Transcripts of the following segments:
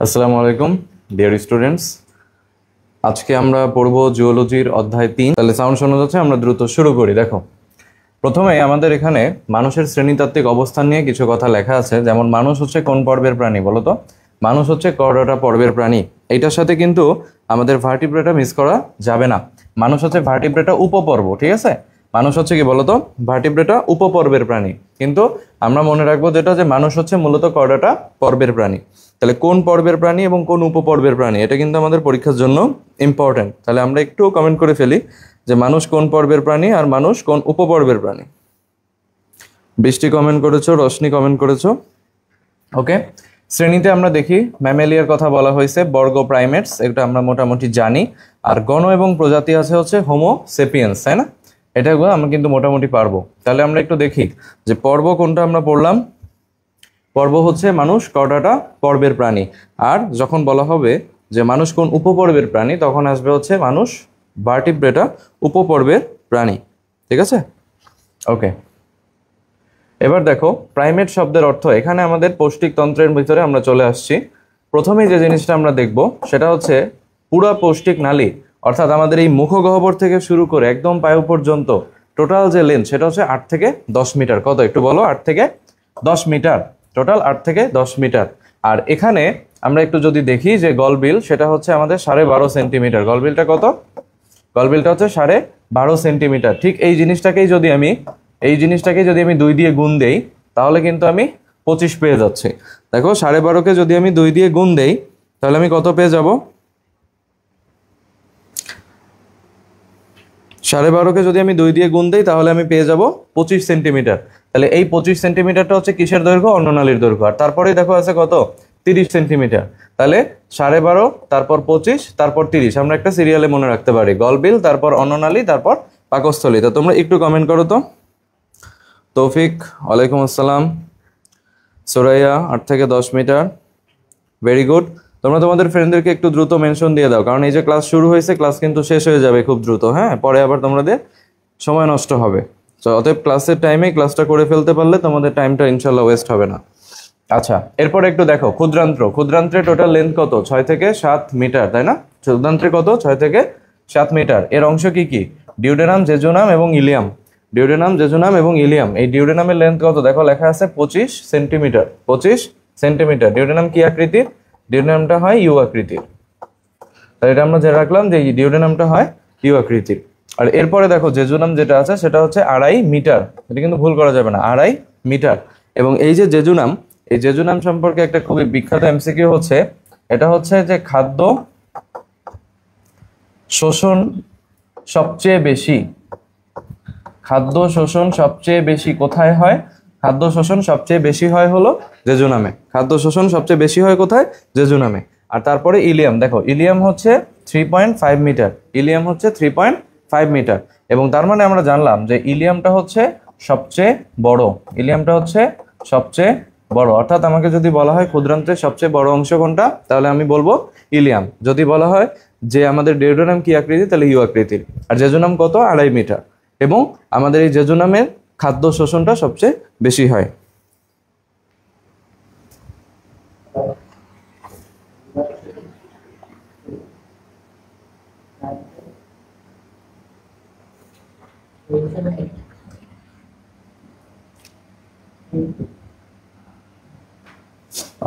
আসসালামু আলাইকুম dear students. আজকে আমরা পড়ব জিওলজির অধ্যায় 3। তাহলে সাউন্ড শোনা যাচ্ছে, আমরা দ্রুত শুরু করি। দেখো, প্রথমে আমাদের এখানে মানুষের শ্রেণীতাত্ত্বিক অবস্থান নিয়ে কিছু কথা লেখা আছে। যেমন মানুষ হচ্ছে কোন পর্বের প্রাণী বলো তো? মানুষ হচ্ছে কর্ডাটা পর্বের প্রাণী। এইটার সাথে কিন্তু আমাদের ভার্টিব্রেটা মিস করা যাবে না। মানুষ হচ্ছে ভার্টিব্রেটা উপপর্ব, ঠিক আছে? মানুষ হচ্ছে কি বলতো? ভার্টিব্রেটা উপপর্বের প্রাণী। কিন্তু আমরা মনে রাখবো যেটা, যে মানুষ হচ্ছে মূলত কর্ডাটা পর্বের প্রাণী। তাহলে কোন পর্বের প্রাণী এবং কোন উপপর্বের প্রাণী, এটা কিন্তু আমাদের পরীক্ষার জন্য ইম্পর্টেন্ট। তাহলে আমরা একটু কমেন্ট করে ফেলি যে মানুষ কোন পর্বের প্রাণী আর মানুষ কোন উপপর্বের প্রাণী। বৃষ্টি কমেন্ট করেছো, রশ্মি কমেন্ট করেছো। ওকে, শ্রেণীতে আমরা দেখি ম্যামেলিয়ার কথা বলা হয়েছে, বর্গ প্রাইমেটস, এটা আমরা মোটামুটি জানি। আর গণ এবং প্রজাতি আছে হচ্ছে হোমো সেপিয়েন্স, তাই না? এটাগুলো আমরা কিন্তু মোটামুটি পারবো। তাহলে আমরা একটু দেখি যে পর্ব কোনটা আমরা পড়লাম। পর্ব হচ্ছে মানুষ কর্ডাটা পর্বের প্রাণী। আর যখন বলা হবে যে মানুষ কোন উপপর্বের প্রাণী, তখন আসবে হচ্ছে মানুষ ভার্টিব্রেটা উপপর্বের প্রাণী। ঠিক আছে? ওকে, এবার দেখো প্রাইমেট শব্দের অর্থ। এখানে আমাদের পৌষ্টিকতন্ত্রের ভিতরে আমরা চলে আসছি। প্রথমেই যে জিনিসটা আমরা দেখব সেটা হচ্ছে পুরা পৌষ্টিক নালী, অর্থাৎ আমাদের এই মুখগহ্বর থেকে শুরু করে একদম পায়ু পর্যন্ত টোটাল যে লেন্থ, সেটা হচ্ছে 8 থেকে 10 মিটার। কত একটু বলো? 8 থেকে 10 মিটার, টোটাল 8 থেকে 10 মিটার। আর এখানে আমরা একটু যদি দেখি যে গলবিল, সেটা হচ্ছে আমাদের 12.5 সেন্টিমিটার। গলবিলটা কত? গলবিলটা হচ্ছে 12.5 সেন্টিমিটার। ঠিক এই জিনিসটাকেই যদি আমি 2 দিয়ে গুণ দেই, তাহলে কিন্তু আমি 25 পেয়ে যাচ্ছি। দেখো, 12.5কে যদি আমি 2 দিয়ে গুণ দেই, তাহলে আমি কত পেয়ে যাব? 12.5কে যদি আমি 2 দিয়ে গুণ দেই, তাহলে আমি পেয়ে যাব 25 সেন্টিমিটার। তাহলে এই 25 সেন্টিমিটারটা হচ্ছে কিসের দৈর্ঘ্য? অন্ননালীর দৈর্ঘ্য। আর তারপরে দেখো আছে কত? 30 সেন্টিমিটার। তাহলে 12.5, তারপর 25, তারপর 30। আমরা একটা সিরিয়ালে মনে রাখতে পারি, গলবিল, তারপর অন্ননালী, তারপর পাকস্থলী। তো তোমরা একটু কমেন্ট করো তো। তৌফিক, ওয়ালাইকুম আসসালাম। সুরাইয়া, 8 থেকে 10 মিটার। Very good. তোমরা তোমাদের ফ্রেন্ডদেরকে একটু দ্রুত মেনশন দিয়ে দাও, কারণ এই যে ক্লাস শুরু হয়েছে, ক্লাস কিন্তু শেষ হয়ে যাবে খুব দ্রুত। হ্যাঁ, পরে আবার তোমাদের সময় নষ্ট হবে। তো অতএব ক্লাসের টাইমে ক্লাসটা করে ফেলতে পারলে তোমাদের টাইমটা ইনশাল্লাহ ওয়েস্ট হবে না। আচ্ছা, এরপরে একটু দেখো ক্ষুদ্রান্ত্র। ক্ষুদ্রান্ত্রের টোটাল লেন্থ কত? 6 থেকে 7 মিটার, তাই না? ক্ষুদ্রান্ত্রে কত? 6 থেকে 7 মিটার। এর অংশ কি কি? ডিউডেনাম, জেজুনাম এবং ইলিয়াম। ডিউডেনাম, জেজুনাম এবং ইলিয়াম। এই ডিউডেনামের লেন্থ কত? দেখো লেখা আছে 25 সেন্টিমিটার। 25 সেন্টিমিটার। ডিউডেনাম কি আকৃতির? ডিউডেনামটা হয় ইউ আকৃতির। তাহলে এটা আমরা জেনে রাখলাম যে ডিউডেনামটা হয় ইউ আকৃতির। আর এরপরে দেখো জেজুনাম যেটা আছে, সেটা হচ্ছে 2.5 মিটার। এটা কিন্তু ভুল করা যাবে না, 2.5 মিটার। এবং এই যে জেজুনাম, এই জেজুনাম সম্পর্কে একটা খুবই বিখ্যাত এমসিকিউ হচ্ছে, এটা হচ্ছে যে খাদ্য শোষণ সবচেয়ে বেশি, খাদ্য শোষণ সবচেয়ে বেশি কোথায় হয়? খাদ্য শোষণ সবচেয়ে বেশি হয় হলো জেজুনামে। খাদ্য শোষণ সবচেয়ে বেশি হয় কোথায়? জেজুনামে। আর তারপরে ইলিয়াম। দেখো, ইলিয়াম হচ্ছে 3.5 মিটার। ইলিয়াম হচ্ছে 3.5 মিটার। এবং তার মানে আমরা জানলাম যে ইলিয়ামটা হচ্ছে সবচেয়ে বড়। ইলিয়ামটা হচ্ছে সবচেয়ে বড়। অর্থাৎ আমাকে যদি বলা হয় ক্ষুদ্রান্ত্রের সবচেয়ে বড় অংশ কোনটা, তাহলে আমি বলবো ইলিয়াম। যদি বলা হয় যে আমাদের ডিউডেনাম কি আকৃতি, তাহলে ইউ আকৃতির। আর জেজুনাম কত? 2.5 মিটার। এবং আমাদের এই জেজুনামের খাদ্য শোষণটা সবচেয়ে বেশি হয়।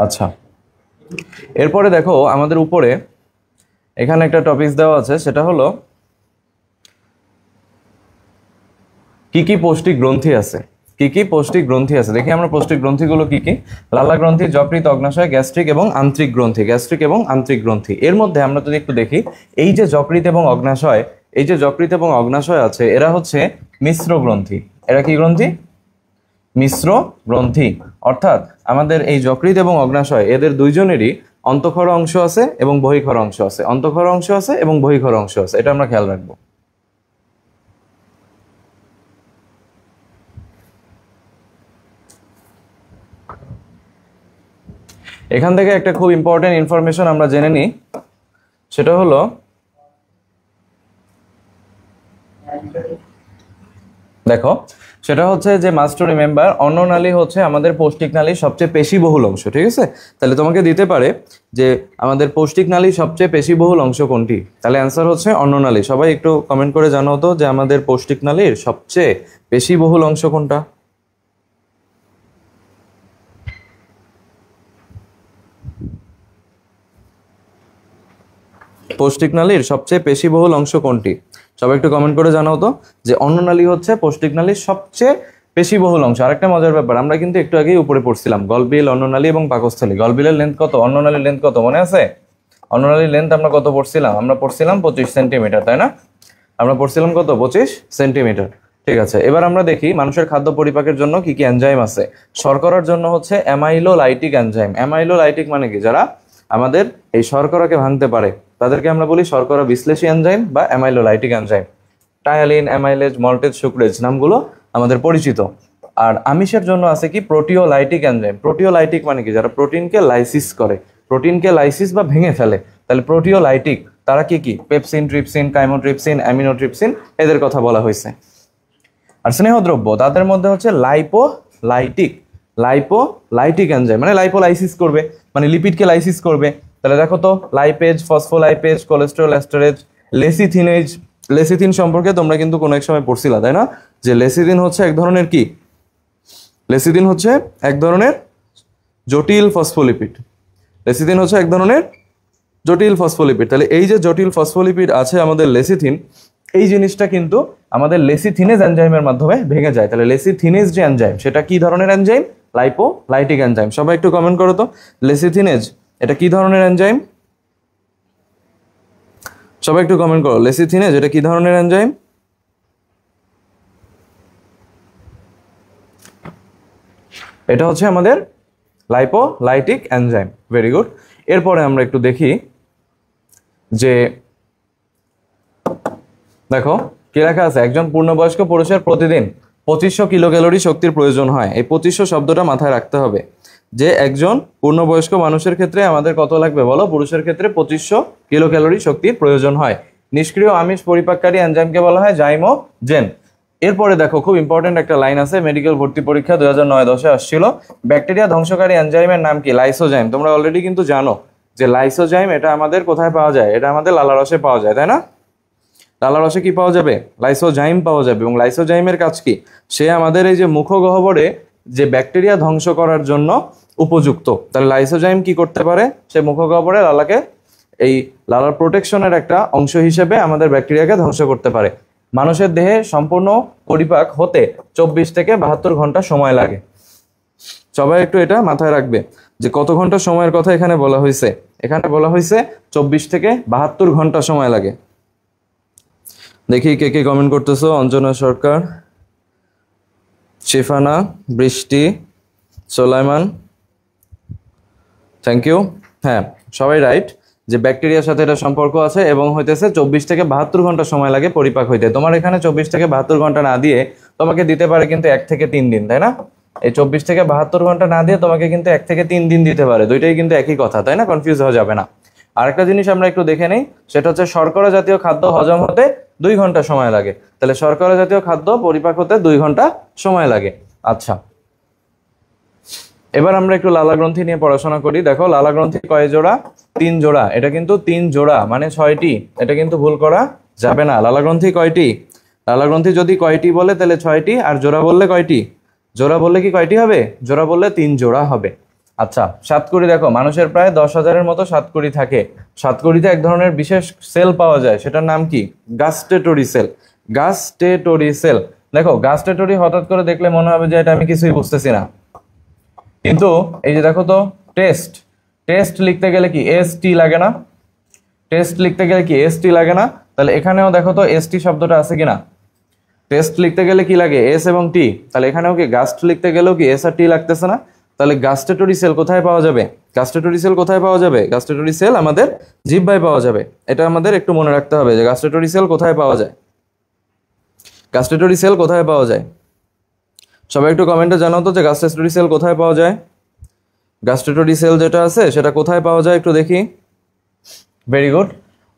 আচ্ছা, এরপরে দেখো আমাদের উপরে এখানে একটা টপিক দেওয়া আছে, সেটা হলো কি কি পৌষ্টিক গ্রন্থি আছে। কি কি পৌষ্টিক গ্রন্থি আছে দেখি আমরা। পৌষ্টিক গ্রন্থিগুলো কি কি? লালা গ্রন্থি, যকৃৎ, অগ্নাশয়, গ্যাস্ট্রিক এবং আন্ত্রিক গ্রন্থি। গ্যাস্ট্রিক এবং আন্ত্রিক গ্রন্থি। এর মধ্যে আমরা যদি একটু দেখি, এই যে যকৃৎ এবং অগ্নাশয়, এই যে যকৃৎ এবং অগ্নাশয় আছে, এরা হচ্ছে মিশ্র গ্রন্থি। এরা কি গ্রন্থি? মিশ্র গ্রন্থি। অর্থাৎ আমাদের এই যকৃৎ এবং অগ্নাশয়, এদের দুইজনেরই অন্তঃক্ষর অংশ আছে এবং বহিঃক্ষর অংশ আছে। অন্তঃক্ষর অংশ আছে এবং বহিঃক্ষর অংশ আছে, এটা আমরা খেয়াল রাখবো। এখান থেকে একটা খুব ইম্পর্টেন্ট ইনফরমেশন আমরা জেনে নিই, সেটা হলো দেখো সেটা হচ্ছে যে মাস্ট টু রিমেম্বার অন্ননালী হচ্ছে আমাদের পৌষ্টিক নালীর সবচেয়ে পেশিবহুল অংশ, ঠিক আছে? তাহলে তোমাকে দিতে পারে যে আমাদের পৌষ্টিক নালীর সবচেয়ে পেশিবহুল অংশ কোনটি, তাহলে অ্যান্সার হচ্ছে অন্ননালী। সবাই একটু কমেন্ট করে জানাও তো যে আমাদের পৌষ্টিক নালীর সবচেয়ে পেশিবহুল অংশ কোনটা। পৌষ্টিক নালীর সবচেয়ে পেশিবহুল অংশ কোনটি? সবাই একটু কমেন্ট করে জানাও তো যে অন্ননালী হচ্ছে পৌষ্টিক নালীর সবচেয়ে পেশিবহুল অংশ। আরেকটা মজার ব্যাপার, আমরা কিন্তু একটু আগেই উপরে পড়ছিলাম গলবিল, অন্ননালী এবং পাকস্থলী। গলবিলের লেন্থ কত, অন্ননালীর লেন্থ কত মনে আছে? অন্ননালীর লেন্থ আমরা কত পড়ছিলাম? আমরা পড়ছিলাম 25 সেন্টিমিটার, তাই না? আমরা পড়ছিলাম কত, 25 সেন্টিমিটার। ঠিক আছে, এবার আমরা দেখি মানুষের খাদ্য পরিপাকের জন্য কি কি এনজাইম আছে। শর্করার জন্য হচ্ছে অ্যামাইলোলাইটিক এনজাইম। অ্যামাইলোলাইটিক মানে কি, যারা আমাদের এই শর্করাকে ভাঙতে পারে তাদেরকে আমরা বলি শর্করা বিশ্লেষী এনজাইম বা amylolytic enzyme. Ptyalin, amylase, maltase, sucrase নামগুলো আমাদের পরিচিত। আর আমিষের জন্য আছে কি প্রোটিওলাইটিক এনজাইম। প্রোটিওলাইটিক মানে কি, যারা প্রোটিনকে লাইসিস করে, প্রোটিনকে লাইসিস বা ভেঙে ফেলে, তাহলে প্রোটিওলাইটিক। তারা কি কি, পেপসিন, ট্রিপসিন, কাইমোট্রিপসিন, অ্যামিনোট্রিপসিন, এদের কথা বলা হয়েছে। আর স্নেহদ্রব্য তাদের মধ্যে হচ্ছে লাইপোলাইটিক। লাইপোলাইটিক এনজাইম মানে লাইপোলাইসিস করবে, মানে লিপিডকে লাইসিস করবে। তাহলে দেখো তো lipase, phospholipase, cholesterol esterase, lecithinase. Lecithin সম্পর্কে তোমরা কিন্তু কোনো এক সময় পড়ছিলা, তাই না? যে লেসিথিন হচ্ছে এক ধরনের কি, লেসিথিন হচ্ছে এক ধরনের জটিল ফসফোলিপিড। লেসিথিন হচ্ছে এক ধরনের জটিল ফসফোলিপিড। তাহলে এই যে জটিল ফসফোলিপিড আছে আমাদের লেসিথিন, এই জিনিসটা কিন্তু আমাদের লেসিথিনেজ এনজাইমের মাধ্যমে ভেঙে যায়। তাহলে লেসিথিনেজ যে এনজাইম, সেটা কি ধরনের এনজাইম? Lipolytic enzyme. সবাই একটু কমেন্ট করো তো লেসিথিনেজ এটা কি ধরনের এনজাইম? সবাই একটু কমেন্ট করো লেসিথিনেজ এটা কি ধরনের এনজাইম? এটা হচ্ছে আমাদের লাইপোলাইটিক এনজাইম। Very good. এরপরে আমরা একটু দেখি যে দেখো কি লেখা আছে, একজন পূর্ণবয়স্ক পুরুষের প্রতিদিন 2500 কিলোক্যালোরি শক্তির প্রয়োজন হয়। এই 2500 শব্দটা মাথায় রাখতে হবে যে একজন পূর্ণবয়স্ক মানুষের ক্ষেত্রে আমাদের কত লাগবে বলো? পুরুষের ক্ষেত্রে 2500 কিলোক্যালোরি শক্তির প্রয়োজন হয়। নিষ্ক্রিয় আমিষ পরিপাককারী এনজাইমকে বলা হয় জাইমোজেন। এরপরে দেখো খুব ইম্পর্টেন্ট একটা লাইন আছে, মেডিকেল ভর্তি পরীক্ষা 2009-10 আসছিল। ব্যাকটেরিয়া ধ্বংসকারী এনজাইমের নাম কি? লাইসোজাইম। তোমরা অলরেডি কিন্তু জানো যে লাইসোজাইম এটা আমাদের কোথায় পাওয়া যায়? এটা আমাদের লালারসে পাওয়া যায়, তাই না? লালারসে কি পাওয়া যাবে? লাইসোজাইম পাওয়া যাবে। এবং লাইসোজাইমের কাজ কি? সে আমাদের এই যে মুখগহ্বরে যে ব্যাকটেরিয়া ধ্বংস করার জন্য উপযুক্ত। তাহলে লাইসোজাইম কি করতে পারে? সে মুখগহ্বরে লালাকে এই লালার প্রোটেকশনের একটা অংশ হিসেবে আমাদের ব্যাকটেরিয়াকে ধ্বংস করতে পারে। মানুষের দেহে সম্পূর্ণ পরিপাক হতে 24 থেকে 72 ঘন্টা সময় লাগে। সবাই একটু এটা মাথায় রাখবে যে কত ঘন্টা সময়ের কথা এখানে বলা হয়েছে। এখানে বলা হয়েছে 24 থেকে 72 ঘন্টা সময় লাগে। দেখি কে কে কমেন্ট করতেছো। অঞ্জনা সরকার, শিফানা, বৃষ্টি, সোলাইমান, থ্যাংক ইউ। হ্যাঁ সবাই রাইট যে ব্যাকটেরিয়ার সাথে এটা সম্পর্ক আছে এবং হইতেছে 24 থেকে 72 ঘন্টা সময় লাগে পরিপাক হইতে। তোমার এখানে 24 থেকে 72 ঘন্টা না দিয়ে তোমাকে দিতে পারে কিন্তু 1 থেকে 3 দিন, তাই না? এই 24 থেকে 72 ঘন্টা না দিয়ে তোমাকে কিন্তু 1 থেকে 3 দিন দিতে পারে। দুইটাই কিন্তু একই কথা, তাই না? কনফিউজ হওয়া যাবে না। আরেকটা জিনিস আমরা একটু দেখে নেই, সেটা হচ্ছে শর্করা জাতীয় খাদ্য হজম হতে 2 ঘন্টা সময় লাগে। তাহলে শর্করা জাতীয় খাদ্য পরিপাক হতে 2 ঘন্টা সময় লাগে। আচ্ছা, এবার আমরা একটু লালা গ্রন্থি নিয়ে পড়াশোনা করি। দেখো লালা গ্রন্থি কয় জোড়া? 3 জোড়া। এটা কিন্তু 3 জোড়া মানে 6টি, এটা কিন্তু ভুল করা যাবে না। লালা গ্রন্থি কয়টি? লালা গ্রন্থি যদি কয়টি বলে তাহলে 6টি, আর জোড়া বললে কয়টি? জোড়া বললে কি কয়টি হবে? জোড়া বললে 3 জোড়া হবে। আচ্ছা, সাতকুড়ি দেখো মানুষের প্রায় 10,000-এর মতো সাতকুড়ি থাকে। সাতকুড়িতে এক ধরনের বিশেষ সেল পাওয়া যায়, সেটার নাম কি? গাস্টেটরি সেল। গাস্টেটরি সেল। দেখো গাস্টেটরি হঠাৎ করে দেখলে মনে হবে যে এটা আমি কিছুই বুঝতেছি না, কিন্তু এই যে দেখো তো টেস্ট, টেস্ট লিখতে গেলে কি এসটি লাগে না? টেস্ট লিখতে গেলে কি এসটি লাগে না? তাহলে এখানেও দেখো তো এসটি শব্দটা আছে কিনা? টেস্ট লিখতে গেলে কি লাগে? এস এবং টি। তাহলে এখানেও কি গাস্ট লিখতে গেলেও কি এস আর টি লাগতেছে না? তাহলে গাস্টেটরি সেল কোথায় পাওয়া যাবে? গাস্টেটরি সেল কোথায় পাওয়া যাবে? গাস্টেটরি সেল আমাদের জিহ্বায় পাওয়া যাবে। এটা আমাদের একটু মনে রাখতে হবে যে গাস্টেটরি সেল কোথায় পাওয়া যায়। গাস্টেটরি সেল কোথায় পাওয়া যায়? সবাই একটু কমেন্টে জানাও তো যে গাস্টেটরি সেল কোথায় পাওয়া যায়। গাস্টেটরি সেল যেটা আছে সেটা কোথায় পাওয়া যায় একটু দেখি। Very good.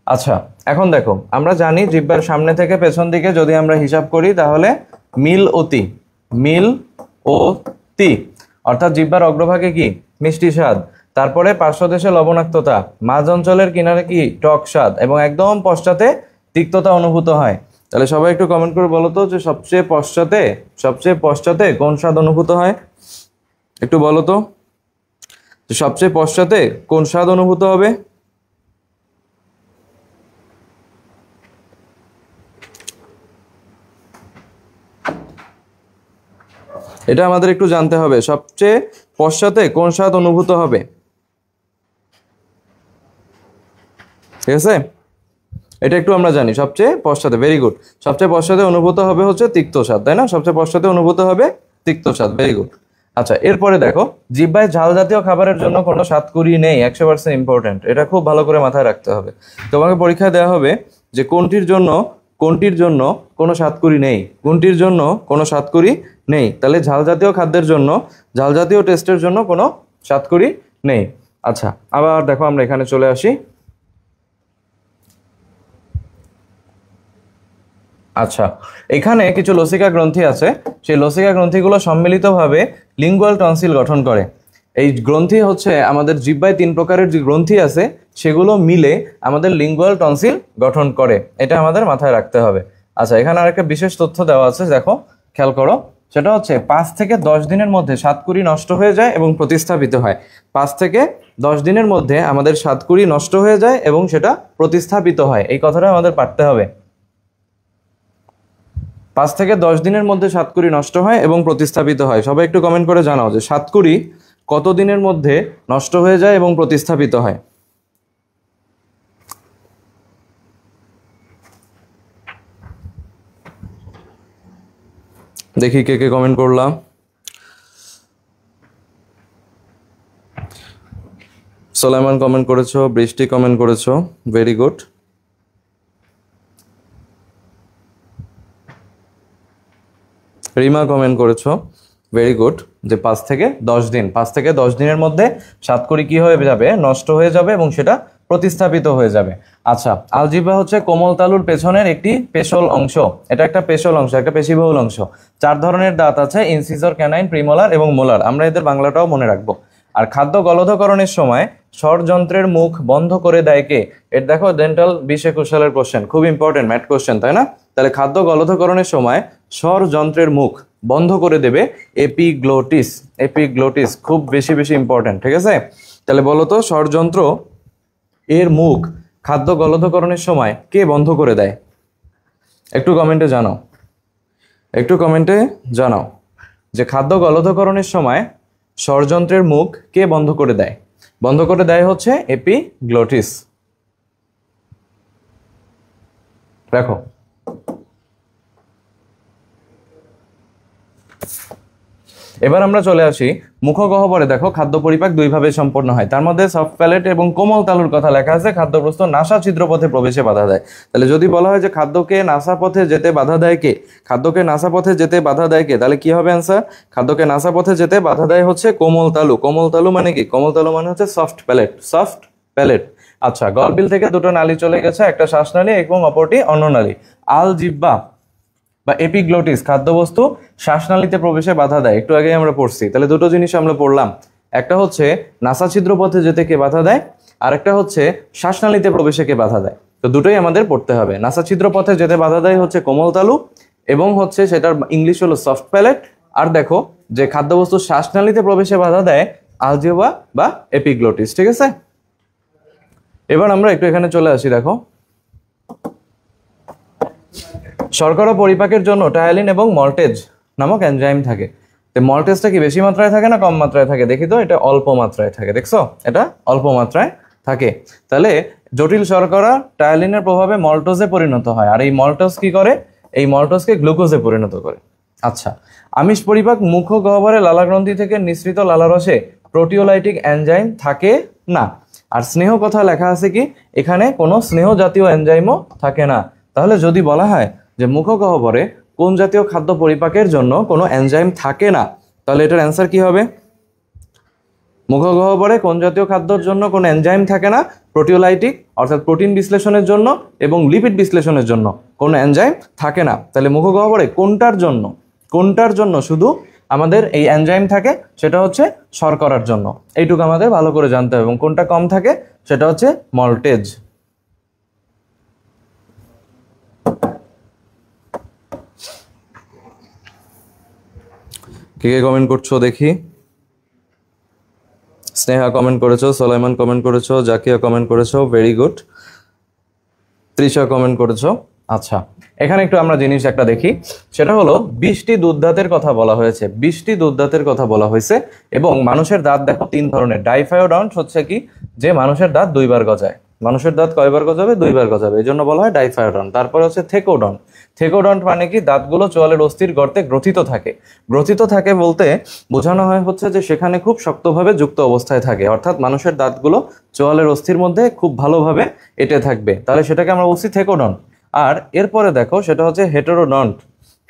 আচ্ছা, এখন দেখো আমরা জানি জিহ্বার সামনে থেকে পেছন দিকে যদি আমরা হিসাব করি তাহলে মিল অতি, মিল অতি অর্থাৎ জিহ্বার অগ্রভাগে কি মিষ্টি স্বাদ, তারপরে পার্শ্বদেশে লবণাক্ততা, মাঝ অঞ্চলের কিনারে কি টক স্বাদ এবং একদম পশ্চাতে তিক্ততা অনুভূত হয়। তাহলে সবাই একটু কমেন্ট করে বলো তো যে সবচেয়ে পশ্চাতে কোন স্বাদ অনুভূত হয়, একটু বলো তো যে সবচেয়ে পশ্চাতে কোন স্বাদ অনুভূত হবে। এটা আমাদের একটু জানতে হবে, সবচেয়ে পশ্চাতে কোন স্বাদ অনুভূত হবে, ঠিক আছে? এটা একটু আমরা জানি, সবচেয়ে পশ্চাতে, ভেরি গুড, সবচেয়ে পশ্চাতে অনুভূত হবে হচ্ছে তিক্ত স্বাদ, তাই না? সবচেয়ে পশ্চাতে অনুভূত হবে তিক্ত স্বাদ, ভেরি গুড। আচ্ছা, এরপরে দেখো, জিহ্বায় ঝাল জাতীয় খাবারের জন্য কোনো স্বাদকুড়ি নেই, 100% ইম্পর্টেন্ট, এটা খুব ভালো করে মাথায় রাখতে হবে। তোমাকে পরীক্ষায় দেওয়া হবে যে কোনটির জন্য কোনো স্বাদকুড়ি নেই, কোনটির জন্য কোনো স্বাদকুড়ি নেই। তাহলে ঝাল জাতীয় খাদ্যের জন্য, ঝাল জাতীয় টেস্টের জন্য কোনো স্বাদকুড়ি নেই। আচ্ছা, আবার দেখো আমরা এখানে চলে আসি। আচ্ছা, এখানে কিছু লসিকা গ্রন্থি আছে, সেই লসিকা গ্রন্থিগুলো সম্মিলিতভাবে লিঙ্গুয়াল টনসিল গঠন করে। এই গ্রন্থি হচ্ছে আমাদের জিহ্বায় 3 প্রকারের যে গ্রন্থি আছে সেগুলো মিলে আমাদের লিঙ্গুয়াল টনসিল গঠন করে, এটা আমাদের মাথায় রাখতে হবে। আচ্ছা, এখানে আরেকটা বিশেষ তথ্য দেওয়া আছে, দেখো খেয়াল করো, সেটা হচ্ছে 5 থেকে 10 দিনের মধ্যে স্বাদকুড়ি নষ্ট হয়ে যায় এবং প্রতিস্থাপিত হয়। 5 থেকে 10 দিনের মধ্যে আমাদের স্বাদকুড়ি নষ্ট হয়ে যায় এবং সেটা প্রতিস্থাপিত হয়, এই কথাটা আমাদের পারতে হবে। 5 থেকে 10 দিনের মধ্যে স্বাদকুড়ি নষ্ট হয় এবং প্রতিস্থাপিত হয়। সবাই একটু কমেন্ট করে জানাও যে স্বাদকুড়ি কত দিনের মধ্যে নষ্ট হয়ে যায় এবং প্রতিস্থাপিত হয়। দেখি কে কে কমেন্ট করলাম। সোলাইমান কমেন্ট করেছো, বৃষ্টি কমেন্ট করেছো, ভেরি গুড। রিমা কমেন্ট করেছো, ভেরি গুড, যে 5 থেকে 10 দিনের মধ্যে স্বাদকুড়ি কি হয়ে যাবে, নষ্ট হয়ে যাবে এবং সেটা প্রতিস্থাপিত হয়ে যাবে। আচ্ছা, আলজিহ্বা হচ্ছে কোমল তালুর পেছনের একটি পেশল অংশ, এটা একটা পেশল অংশ, একটা পেশিবহুল অংশ। 4 ধরনের দাঁত আছে, ইনসিসর, ক্যানাইন, প্রিমোলার এবং মোলার, আমরা এদের বাংলাটাও মনে রাখবো। আর খাদ্য গলধকরণের সময় স্বরযন্ত্রের মুখ বন্ধ করে দেয় কে? এটা দেখো ডেন্টাল 20-21 সালের কোশ্চেন, খুব ইম্পর্টেন্ট ম্যাথ কোশ্চেন, তাই না? তাহলে খাদ্য গলধকরণের সময় স্বরযন্ত্রের মুখ বন্ধ করে দেবে এপিগ্লোটিস, এপিগ্লোটিস খুব বেশি ইম্পর্টেন্ট, ঠিক আছে? তাহলে বলো তো স্বরযন্ত্র এর মুখ খাদ্য গলধকরণের সময় কে বন্ধ করে দেয়? একটু কমেন্টে জানাও যে খাদ্য গলধকরণের সময় স্বরযন্ত্রের মুখ কে বন্ধ করে দেয়? বন্ধ করে দেয় হচ্ছে এপিগ্লোটিস। দেখো, এবার আমরা চলে আসি মুখগহ্বরে। দেখো, খাদ্য পরিপাক 2 ভাবে সম্পন্ন হয়, তার মধ্যে সফট প্যালেট এবং কোমল তালুর কথা লেখা আছে। খাদ্যপ্রস্ত নাসা ছিদ্রপথে প্রবেশে বাধা দেয়। তাহলে যদি বলা হয় যে খাদ্যকে নাসা পথে যেতে বাধা দেয় কে, খাদ্যকে নাসা পথে যেতে বাধা দেয় কে, তাহলে কি হবে অ্যান্সার? খাদ্যকে নাসা পথে যেতে বাধা দেয় হচ্ছে কোমল তালু। কোমল তালু মানে কি? কোমল তালু মানে হচ্ছে সফট প্যালেট, সফট প্যালেট। আচ্ছা, গলবিল থেকে 2টো নালী চলে গেছে, একটা শ্বাসনালী এবং অপরটি অন্ননালী। আলজিহ্বা বা এপিগ্লোটিস খাদ্যবস্তু শ্বাসনালীতে প্রবেশে বাধা দেয়, একটু আগে আমরা পড়ছি। তাহলে 2টো জিনিস আমরা পড়লাম, একটা হচ্ছে নাসা ছিদ্র পথে যেতে কে বাধা দেয়, আর একটা হচ্ছে শ্বাসনালীতে প্রবেশে কে বাধা দেয়। তো দুটোই আমাদের পড়তে হবে। নাসা ছিদ্র পথে যেতে বাধা দেয় হচ্ছে কোমল তালু এবং হচ্ছে সেটার ইংলিশ হলো সফট প্যালেট। আর দেখো যে খাদ্যবস্তু শ্বাসনালীতে প্রবেশে বাধা দেয় আলজিহ্বা বা এপিগ্লোটিস, ঠিক আছে? এবার আমরা একটু এখানে চলে আসি। দেখো, শর্করা পরিপাকের জন্য টায়ালিন এবং মল্টেজ নামক এনজাইম থাকে। তো মল্টেজটা কি বেশি মাত্রায় থাকে না কম মাত্রায় থাকে? দেখি তো, এটা অল্প মাত্রায় থাকে, দেখছো? এটা অল্প মাত্রায় থাকে। তাহলে জটিল শর্করা টায়ালিনের প্রভাবে মল্টোজে পরিণত হয়, আর এই মল্টোজ কি করে? এই মল্টোজকে গ্লুকোজে পরিণত করে। আচ্ছা, আমিষ পরিপাক মুখগহ্বরে লালাগ্রন্থি থেকে নিঃসৃত লালারসে প্রোটিওলাইটিক এনজাইম থাকে না। আর স্নেহ কথা লেখা আছে কি? এখানে কোনো স্নেহ জাতীয় এনজাইমও থাকে না। তাহলে যদি বলা হয় যে মুখগহ্বরে কোন জাতীয় খাদ্য পরিপাকের জন্য কোনো এনজাইম থাকে না, তাহলে এটার অ্যান্সার কি হবে? মুখগহ্বরে কোন জাতীয় খাদ্যের জন্য কোনো এনজাইম থাকে না? প্রোটিওলাইটিক অর্থাৎ প্রোটিন বিশ্লেষণের জন্য এবং লিপিড বিশ্লেষণের জন্য কোনো এনজাইম থাকে না। তাহলে মুখগহ্বরে কোনটার জন্য শুধু আমাদের এই এনজাইম থাকে, সেটা হচ্ছে শর্করার জন্য। এইটুকু আমাদের ভালো করে জানতে হবে। এবং কোনটা কম থাকে, সেটা হচ্ছে মল্টেজ। কে কে কমেন্ট করছো দেখি? স্নেহা কমেন্ট করেছো, সোলাইমান কমেন্ট করেছো, জাকিয়া কমেন্ট করেছো, ভেরি গুড। তৃষা কমেন্ট করেছো। আচ্ছা, এখানে একটু আমরা জিনিস একটা দেখি, সেটা হলো 20টি দুধদাঁতের কথা বলা হয়েছে। 20টি দুধদাঁতের কথা বলা হয়েছে। এবং মানুষের দাঁত দেখো 3 ধরনের। ডাইফায়োডন্ট হচ্ছে কি, যে মানুষের দাঁত 2বার গজায়। মানুষের দাঁত কয়বার গজাবে? 2বার গজাবে, এই জন্য বলা হয় ডাইফায়োডন্ট। তারপরে হচ্ছে থেকোডন্ট। থেকোডন্ট মানে কি, দাঁতগুলো চোয়ালের অস্থির গর্তে গ্রথিত থাকে। গ্রথিত থাকে বলতে বোঝানো হয় হচ্ছে যে সেখানে খুব শক্তভাবে যুক্ত অবস্থায় থাকে, অর্থাৎ মানুষের দাঁতগুলো চোয়ালের অস্থির মধ্যে খুব ভালোভাবে এঁটে থাকবে, তাহলে সেটাকে আমরা বলছি থেকোডন্ট। আর এরপরে দেখো, সেটা হচ্ছে হেটেরোডন্ট।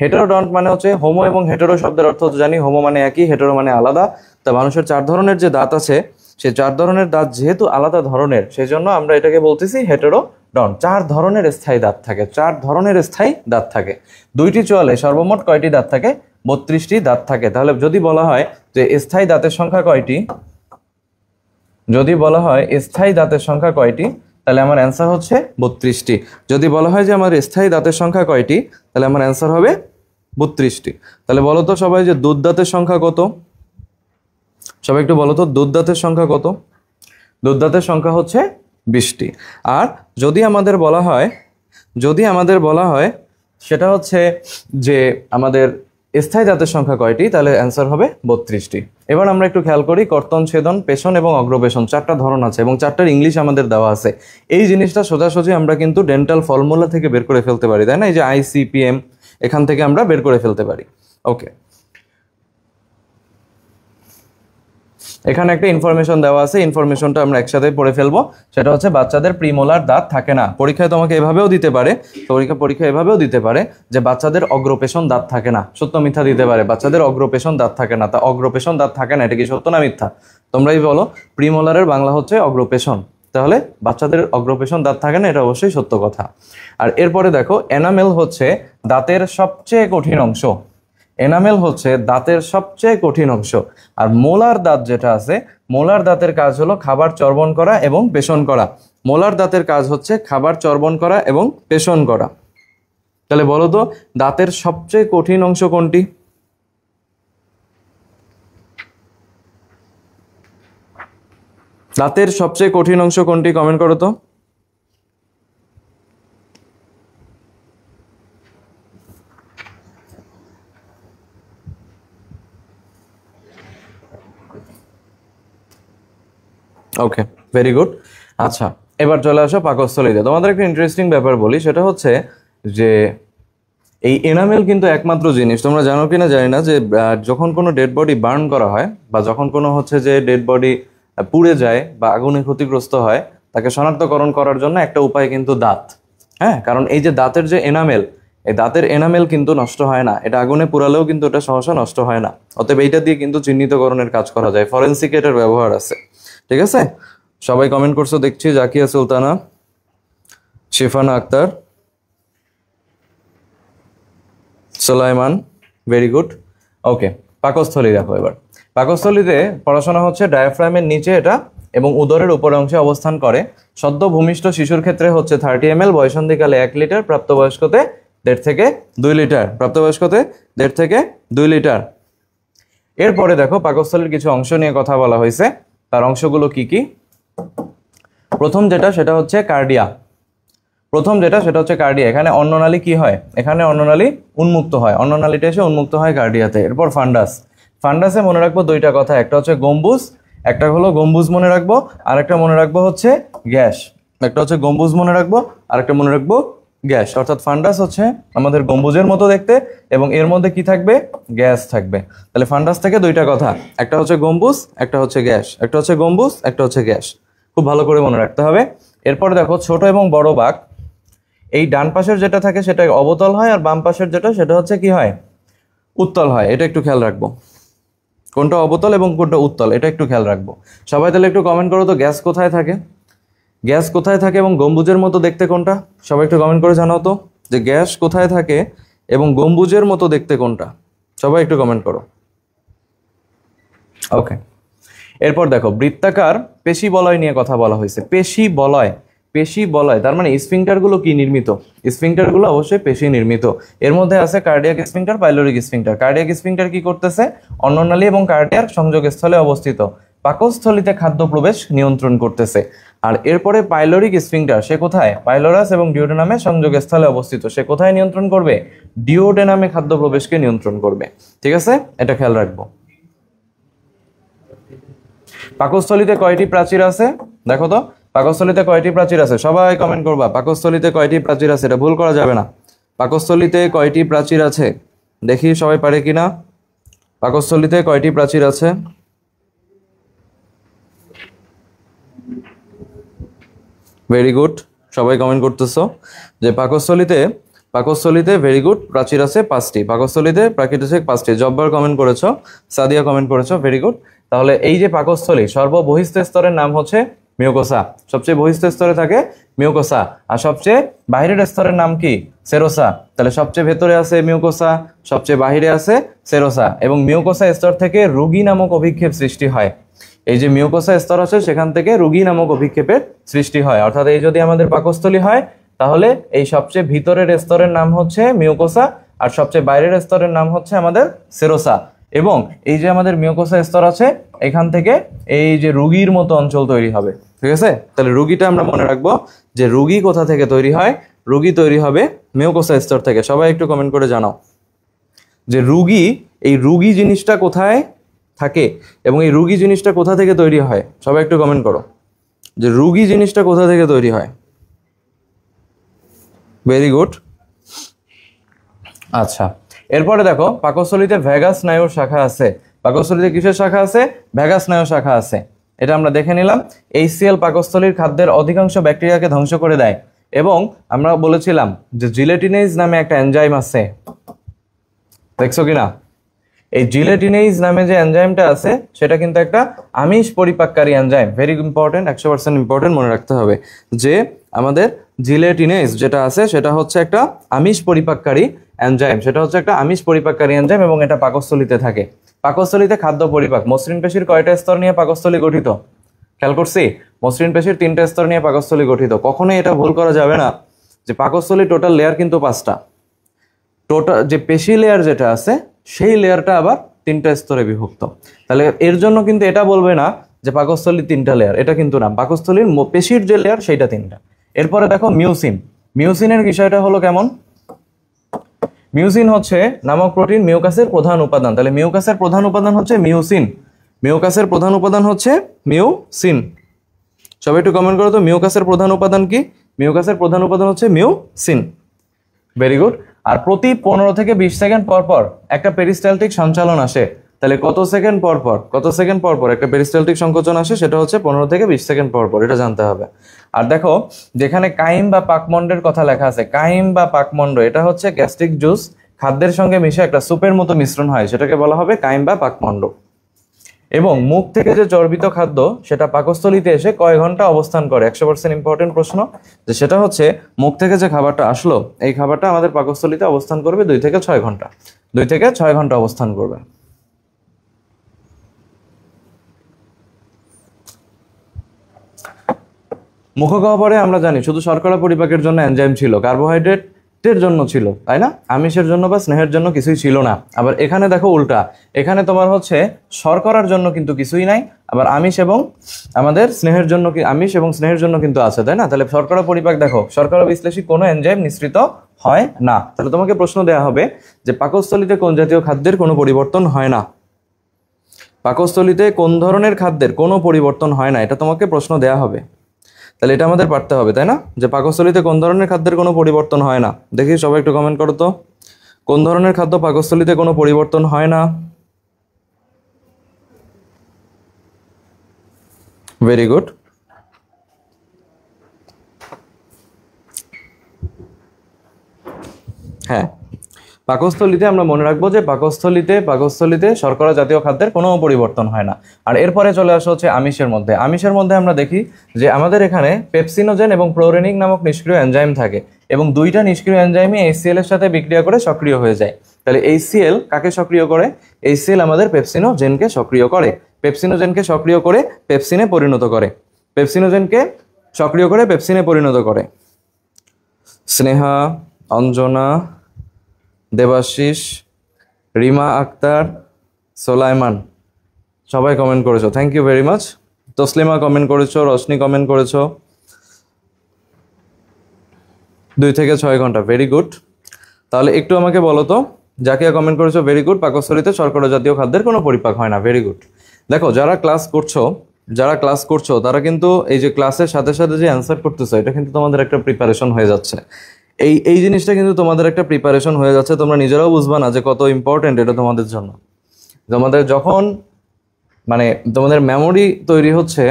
হেটেরোডন্ট মানে হচ্ছে, হোমো এবং হেটেরো শব্দের অর্থ জানি, হোমো মানে একই, হেটেরো মানে আলাদা। তা মানুষের 4 ধরনের যে দাঁত আছে, সেই 4 ধরনের দাঁত যেহেতু আলাদা ধরনের, সেই জন্য আমরা এটাকে বলতেছি হেটেরোডন্ট। 4 ধরনের স্থায়ী দাঁত থাকে, 4 ধরনের স্থায়ী দাঁত থাকে। 2টি চোয়ালে সর্বমোট কয়টি দাঁত থাকে? 32টি দাঁত থাকে। তাহলে যদি বলা হয় যে স্থায়ী দাঁতের সংখ্যা কয়টি, যদি বলা হয় স্থায়ী দাঁতের সংখ্যা কয়টি, তাহলে আমার অ্যান্সার হচ্ছে 32টি। যদি বলা হয় যে আমার স্থায়ী দাঁতের সংখ্যা কয়টি, তাহলে আমার অ্যান্সার হবে 32টি। তাহলে বলো তো সবাই যে দুধ দাঁতের সংখ্যা কত? সবাই একটু বলো তো, দুধ দাঁতের সংখ্যা কত? দুধ দাঁতের সংখ্যা হচ্ছে 20টি। আর যদি আমাদের বলা হয় সেটা হচ্ছে যে আমাদের স্থায়ী দাঁতের সংখ্যা কয়টি, তাহলে অ্যান্সার হবে 32টি। এবার আমরা একটু খেয়াল করি, কর্তন, ছেদন, পেষণ এবং অগ্রপেষণ 4টা ধরন আছে এবং 4টার ইংলিশ আমাদের দেওয়া আছে। এই জিনিসটা সোজাসুজি আমরা কিন্তু ডেন্টাল ফর্মুলা থেকে বের করে ফেলতে পারি, তাই না? এই যে ICPM, এখান থেকে আমরা বের করে ফেলতে পারি। ওকে, এখানে একটা ইনফরমেশন দেওয়া আছে, ইনফরমেশনটা আমরা একসাথে পড়ে ফেলবো। সেটা হচ্ছে বাচ্চাদের প্রিমোলার দাঁত থাকে না। পরীক্ষায় তোমাকে এভাবেও দিতে পারে, পরীক্ষা এভাবেও দিতে পারে যে বাচ্চাদের অগ্রপেষণ দাঁত থাকে না। সত্য মিথ্যা দিতে পারে, বাচ্চাদের অগ্রপেষণ দাঁত থাকে না। তা অগ্রপেষণ দাঁত থাকে না, এটা কি সত্য না মিথ্যা? তোমরাই বলো। প্রিমোলারের বাংলা হচ্ছে অগ্রপেষণ, তাহলে বাচ্চাদের অগ্রপেষণ দাঁত থাকে না, এটা অবশ্যই সত্য কথা। আর এরপরে দেখো, এনামেল হচ্ছে দাঁতের সবচেয়ে কঠিন অংশ। এনামেল হচ্ছে দাঁতের সবচেয়ে কঠিন অংশ। আর মোলার দাঁত যেটা আছে, মোলার দাঁতের কাজ হলো খাবার চর্বণ করা এবং পেষণ করা। মোলার দাঁতের কাজ হচ্ছে খাবার চর্বণ করা এবং পেষণ করা। তাহলে বলো তো, দাঁতের সবচেয়ে কঠিন অংশ কোনটি? দাঁতের সবচেয়ে কঠিন অংশ কোনটি? কমেন্ট করো তো। ওকে, ভেরি গুড। আচ্ছা, এবার চলে আসো পাকস্থলীতে। তোমাদের একটা ইন্টারেস্টিং ব্যাপার বলি, সেটা হচ্ছে যে এই এনামেল কিন্তু একমাত্র জিনিস, তোমরা জানো কিনা জানি না, যে যখন কোনো ডেড বডি বার্ন করা হয় বা যখন কোনো হচ্ছে যে ডেড বডি পুড়ে যায় বা আগুনে ক্ষতিগ্রস্ত হয়, তাকে শনাক্তকরণ করার জন্য একটা উপায় কিন্তু দাঁত। হ্যাঁ, কারণ এই যে দাঁতের যে এনামেল, এই দাঁতের এনামেল কিন্তু নষ্ট হয় না, এটা আগুনে পুড়ালেও কিন্তু এটা সহসা নষ্ট হয় না। অতএব এইটা দিয়ে কিন্তু চিহ্নিতকরণের কাজ করা যায়, ফরেনসিক এটার ব্যবহার আছে। ঠিক আছে, সবাই কমেন্ট করছো দেখছি। Zakia Sultana, Shifana Akter, Sulaiman, very good. Okay, পাকস্থলী দেখো। এবার পাকস্থলীতে পড়াশোনা হচ্ছে ডায়াফ্রামের নিচে এটা এবং উদরের উপর অংশে অবস্থান করে। সদ্য ভূমিষ্ঠ শিশুর ক্ষেত্রে হচ্ছে 30 ml, বয়সন্ধিকালে 1 লিটার, প্রাপ্তবয়স্কতে 1.5 থেকে 2 লিটার, প্রাপ্তবয়স্কতে 1.5 থেকে 2 লিটার। এরপরে দেখো, পাকস্থলীর কিছু অংশ নিয়ে কথা বলা হয়েছে। তার অংশগুলো কি কি? প্রথম যেটা, সেটা হচ্ছে কার্ডিয়া। এখানে অন্ননালী কি হয়? এখানে অন্ননালী উন্মুক্ত হয়, অন্ননালীটা এসে উন্মুক্ত হয় কার্ডিয়াতে। এরপর ফান্ডাসে মনে রাখবো 2টা কথা, একটা হচ্ছে গম্বুজ, একটা হলো গম্বুজ মনে রাখবো, আর একটা মনে রাখবো হচ্ছে গ্যাস। একটা হচ্ছে গম্বুজ মনে রাখবো, আর একটা মনে রাখবো গ্যাস। অর্থাৎ ফান্ডাস হচ্ছে আমাদের গম্বুজের মতো দেখতে এবং এর মধ্যে কি থাকবে? গ্যাস থাকবে। তাহলে ফান্ডাস থেকে 2টা কথা, একটা হচ্ছে গম্বুজ, একটা হচ্ছে গ্যাস। একটা হচ্ছে গম্বুজ, একটা হচ্ছে গ্যাস, খুব ভালো করে মনে রাখতে হবে। এরপরে দেখো, ছোট এবং বড় বাঁক। এই ডান পাশের যেটা থাকে সেটা অবতল হয়, আর বাম পাশের যেটা সেটা হচ্ছে কি হয়? উত্তল হয়। এটা একটু খেয়াল রাখবো, কোনটা অবতল এবং কোনটা উত্তল, এটা একটু খেয়াল রাখবো। সবাই তাহলে একটু কমেন্ট করো তো, গ্যাস কোথায় থাকে? গ্যাস কোথায় থাকে এবং গম্বুজের মতো দেখতে কোনটা? সবাই একটু কমেন্ট করে জানাও তো, যে গ্যাস কোথায় থাকে এবং গম্বুজের মতো দেখতে কোনটা? সবাই একটু কমেন্ট করো। ওকে, এরপর দেখো বৃত্তাকার পেশি বলয় নিয়ে কথা বলা হয়েছে। পেশি বলয়, পেশি বলয় তার মানে স্ফিংক্টারগুলো কি নির্মিত? স্ফিংক্টারগুলো অবশ্যই পেশি নির্মিত। এর মধ্যে আছে cardiac sphincter, pyloric sphincter. Cardiac sphincter কি করতেছে? অন্ননালী এবং কার্ডিয়ার সংযোগস্থলে অবস্থিত, পাকস্থলিতে খাদ্য প্রবেশ নিয়ন্ত্রণ করতেছে। আর এরপরে পাইলোরিক স্ফিংক্টার, সে কোথায়? পাইলোরাস এবং ডিওডেনামের সংযোগস্থলে অবস্থিত। সে কোথায় নিয়ন্ত্রণ করবে? ডিওডেনামে খাদ্য প্রবেশকে নিয়ন্ত্রণ করবে। ঠিক আছে, এটা খেয়াল রাখবো। পাকস্থলিতে কয়টি প্রাচীর আছে? দেখো তো, পাকস্থলিতে কয়টি প্রাচীর আছে? সবাই কমেন্ট করবা, পাকস্থলিতে কয়টি প্রাচীর আছে? এটা ভুল করা যাবে না। পাকস্থলিতে কয়টি প্রাচীর আছে দেখি সবাই পারে কিনা। পাকস্থলিতে কয়টি প্রাচীর আছে? ভেরি গুড, সবাই কমেন্ট করতেছো যে পাকস্থলিতে ভেরি গুড, প্রাচীর আছে 5টি। পাকস্থলিতে প্রাকৃতিক 5টি। জব্বার কমেন্ট করেছো, সাদিয়া কমেন্ট করেছো, ভেরি গুড। তাহলে এই যে পাকস্থলী, সর্ববহিস্থ স্তরের নাম হচ্ছে মিউকোসা। সবচেয়ে বহিস্থ স্তরে থাকে মিউকোসা, আর সবচেয়ে বাহিরের স্তরের নাম কি? সেরোসা। তাহলে সবচেয়ে ভেতরে আছে মিউকোসা, সবচেয়ে বাহিরে আছে সেরোসা। এবং মিউকোসা স্তর থেকে রুগী নামক অভিক্ষেপ সৃষ্টি হয়। এই যে মিউকোসা স্তর আছে সেখান থেকে রুগী নামক অভিক্ষেপের সৃষ্টি হয়। অর্থাৎ এই যদি আমাদের পাকস্থলী হয় তাহলে এই সবচেয়ে ভিতরের স্তরের নাম হচ্ছে মিউকোসা, আর সবচেয়ে বাইরের স্তরের নাম হচ্ছে আমাদের সেরোসা। এবং এই যে আমাদের মিউকোসা স্তর আছে, এখান থেকে এই যে রুগীর মতো অঞ্চল তৈরি হবে। ঠিক আছে, তাহলে রুগীটা আমরা মনে রাখবো যে রুগী কোথা থেকে তৈরি হয়? রুগী তৈরি হবে মিউকোসা স্তর থেকে। সবাই একটু কমেন্ট করে জানাও যে রুগী, এই রুগী জিনিসটা কোথায় থাকে এবং এই রুগী জিনিসটা কোথা থেকে তৈরি হয়? সবাই একটু কমেন্ট করো যে রুগী জিনিসটা কোথা থেকে তৈরি হয়। Very good. আচ্ছা, এরপরে দেখো পাকস্থলীতে ভ্যাগাস স্নায়ুর শাখা আছে। পাকস্থলীতে কিসের শাখা আছে? ভ্যাগাস স্নায়ুর শাখা আছে। এটা আমরা দেখে নিলাম। HCl পাকস্থলীর খাদ্যের অধিকাংশ ব্যাকটেরিয়াকে ধ্বংস করে দেয়। এবং আমরা বলেছিলাম যে জিলেটিনেজ নামে একটা এনজাইম আছে, দেখছো কিনা? এই জিলেটিনেজ নামে যে এনজাইমটা আছে সেটা কিন্তু একটা আমিষ পরিপাককারী এনজাইম। ভেরি ইম্পর্টেন্ট, 100% ইম্পর্টেন্ট, মনে রাখতে হবে যে আমাদের জিলেটিনেজ যেটা আছে সেটা হচ্ছে একটা আমিষ পরিপাককারী এনজাইম। সেটা হচ্ছে একটা আমিষ পরিপাককারী এনজাইম এবং এটা পাকস্থলীতে থাকে। পাকস্থলীতে খাদ্য পরিপাক। মসৃণ পেশির কয়টা স্তর নিয়ে পাকস্থলী গঠিত? খেয়াল করছি, মসৃণ পেশির 3টে স্তর নিয়ে পাকস্থলী গঠিত। কখনোই এটা ভুল করা যাবে না যে পাকস্থলী টোটাল লেয়ার কিন্তু 5টা। টোটাল যে পেশি লেয়ার যেটা আছে সেই লেয়ারটা আবার 3টা স্তরে বিভক্ত। তাহলে এর জন্য কিন্তু এটা বলবে না যে পাকস্থলীর 3টা লেয়ার, এটা কিন্তু না। পাকস্থলীর পেশির যে লেয়ার সেইটা 3টা। এরপরে দেখো মিউসিন। মিউসিনের বিষয়টা হলো কেমন? মিউসিন হচ্ছে নামক প্রোটিন মিউকাসের প্রধান উপাদান। তাহলে মিউকাসের প্রধান উপাদান হচ্ছে মিউসিন। মিউকাসের প্রধান উপাদান হচ্ছে মিউসিন। সবাই একটু কমেন্ট করো তো মিউকাসের প্রধান উপাদান কি? মিউকাসের প্রধান উপাদান হচ্ছে মিউসিন। Very good. আর প্রতি 15 থেকে 20 সেকেন্ড পর পর একটা পেরিস্টালটিক সঞ্চালন আসে। তাহলে কত সেকেন্ড পর পর একটা পেরিস্টালটিক সংকোচন আসে? সেটা হচ্ছে 15 থেকে 20 সেকেন্ড পর পর, এটা জানতে হবে। আর দেখো যেখানে কাইম বা পাকমন্ডের কথা লেখা আছে, কাইম বা পাকমন্ড, এটা হচ্ছে গ্যাস্ট্রিক জুস খাদ্যের সঙ্গে মিশে একটা সুপের মতো মিশ্রণ হয়, সেটাকে বলা হবে কাইম বা পাকমন্ড। এবং মুখ থেকে যে চর্বিত খাদ্য সেটা পাকস্থলীতে এসে কয় ঘন্টা অবস্থান করে? 100% ইম্পর্টেন্ট প্রশ্ন। যে সেটা হচ্ছে মুখ থেকে যে খাবারটা আসলো এই খাবারটা আমাদের পাকস্থলীতে অবস্থান করবে 2 থেকে 6 ঘন্টা। 2 থেকে 6 ঘন্টা অবস্থান করবে। মুখগহ্বরে আমরা জানি শুধু শর্করা পরিপাকের জন্য এনজাইম ছিল, কার্বোহাইড্রেটের জন্য ছিল, তাই না? আমিষের জন্য বা স্নেহের জন্য কিছুই ছিল না। আবার এখানে দেখো উল্টা, এখানে তোমার হচ্ছে শর্করার জন্য কিন্তু কিছুই নাই, আবার আমিষ এবং আমাদের স্নেহের জন্য আমিষ এবং স্নেহের জন্য কিন্তু আছে, তাই না? তাহলে শর্করা পরিপাক দেখো, শর্করা বিশ্লেষী কোনো এনজাইম নিঃসৃত হয় না। তাহলে তোমাকে প্রশ্ন দেওয়া হবে যে পাকস্থলীতে কোন জাতীয় খাদ্যের কোনো পরিবর্তন হয় না? পাকস্থলীতে কোন ধরনের খাদ্যের কোনো পরিবর্তন হয় না, এটা তোমাকে প্রশ্ন দেওয়া হবে। তাহলে এটা আমাদের পারতে হবে, তাই না? যে পাকস্থলীতে কোন ধরনের খাদ্যের কোনো পরিবর্তন হয় না। দেখি সবাই একটু কমেন্ট করো তো, কোন ধরনের খাদ্য পাকস্থলীতে কোনো পরিবর্তন হয় না? Very good. হ্যাঁ, পাকস্থলীতে আমরা মনে রাখবো যে পাকস্থলীতে শর্করা জাতীয় খাদ্যের কোনো পরিবর্তন হয় না। আর এরপরে চলে আসা হচ্ছে আমিষের মধ্যে। আমিষের মধ্যে আমরা দেখি যে আমাদের এখানে পেপসিনোজেন এবং প্রোরেনিক নামক নিষ্ক্রিয় এনজাইম থাকে। এবং দুইটা নিষ্ক্রিয় এনজাইমই HCl এর সাথে বিক্রিয়া করে সক্রিয় হয়ে যায়। তাহলে HCl কাকে সক্রিয় করে? HCl আমাদের পেপসিনোজেনকে সক্রিয় করে, পেপসিনোজেনকে সক্রিয় করে পেপসিনে পরিণত করে, পেপসিনোজেনকে সক্রিয় করে পেপসিনে পরিণত করে। স্নেহা, অঞ্জনা, দেবাশিস, রিমা আক্তার, সোলাইমান সবাই কমেন্ট করেছো, thank you very much. Taslima comment করেছো, রশনি কমেন্ট করেছো। 2 থেকে 6 ঘন্টা, ভেরি গুড। তাহলে একটু আমাকে বলো তো, জাকিয়া কমেন্ট করেছো, ভেরি গুড। পাকস্থলীতে শর্করা জাতীয় খাদ্যের কোনো পরিপাক হয় না, ভেরি গুড। দেখো যারা ক্লাস করছো তারা কিন্তু এই যে ক্লাসের সাথে সাথে যে অ্যান্সার করতেছো, এটা কিন্তু তোমাদের একটা প্রিপারেশন হয়ে যাচ্ছে। এই জিনিসটা কিন্তু তোমাদের একটা প্রিপারেশন হয়ে যাচ্ছে, তোমরা নিজেরাও বুঝবা না যে কত ইম্পর্টেন্ট এটা তোমাদের জন্য। তোমাদের যখন মানে তোমাদের মেমোরি তৈরি হচ্ছে,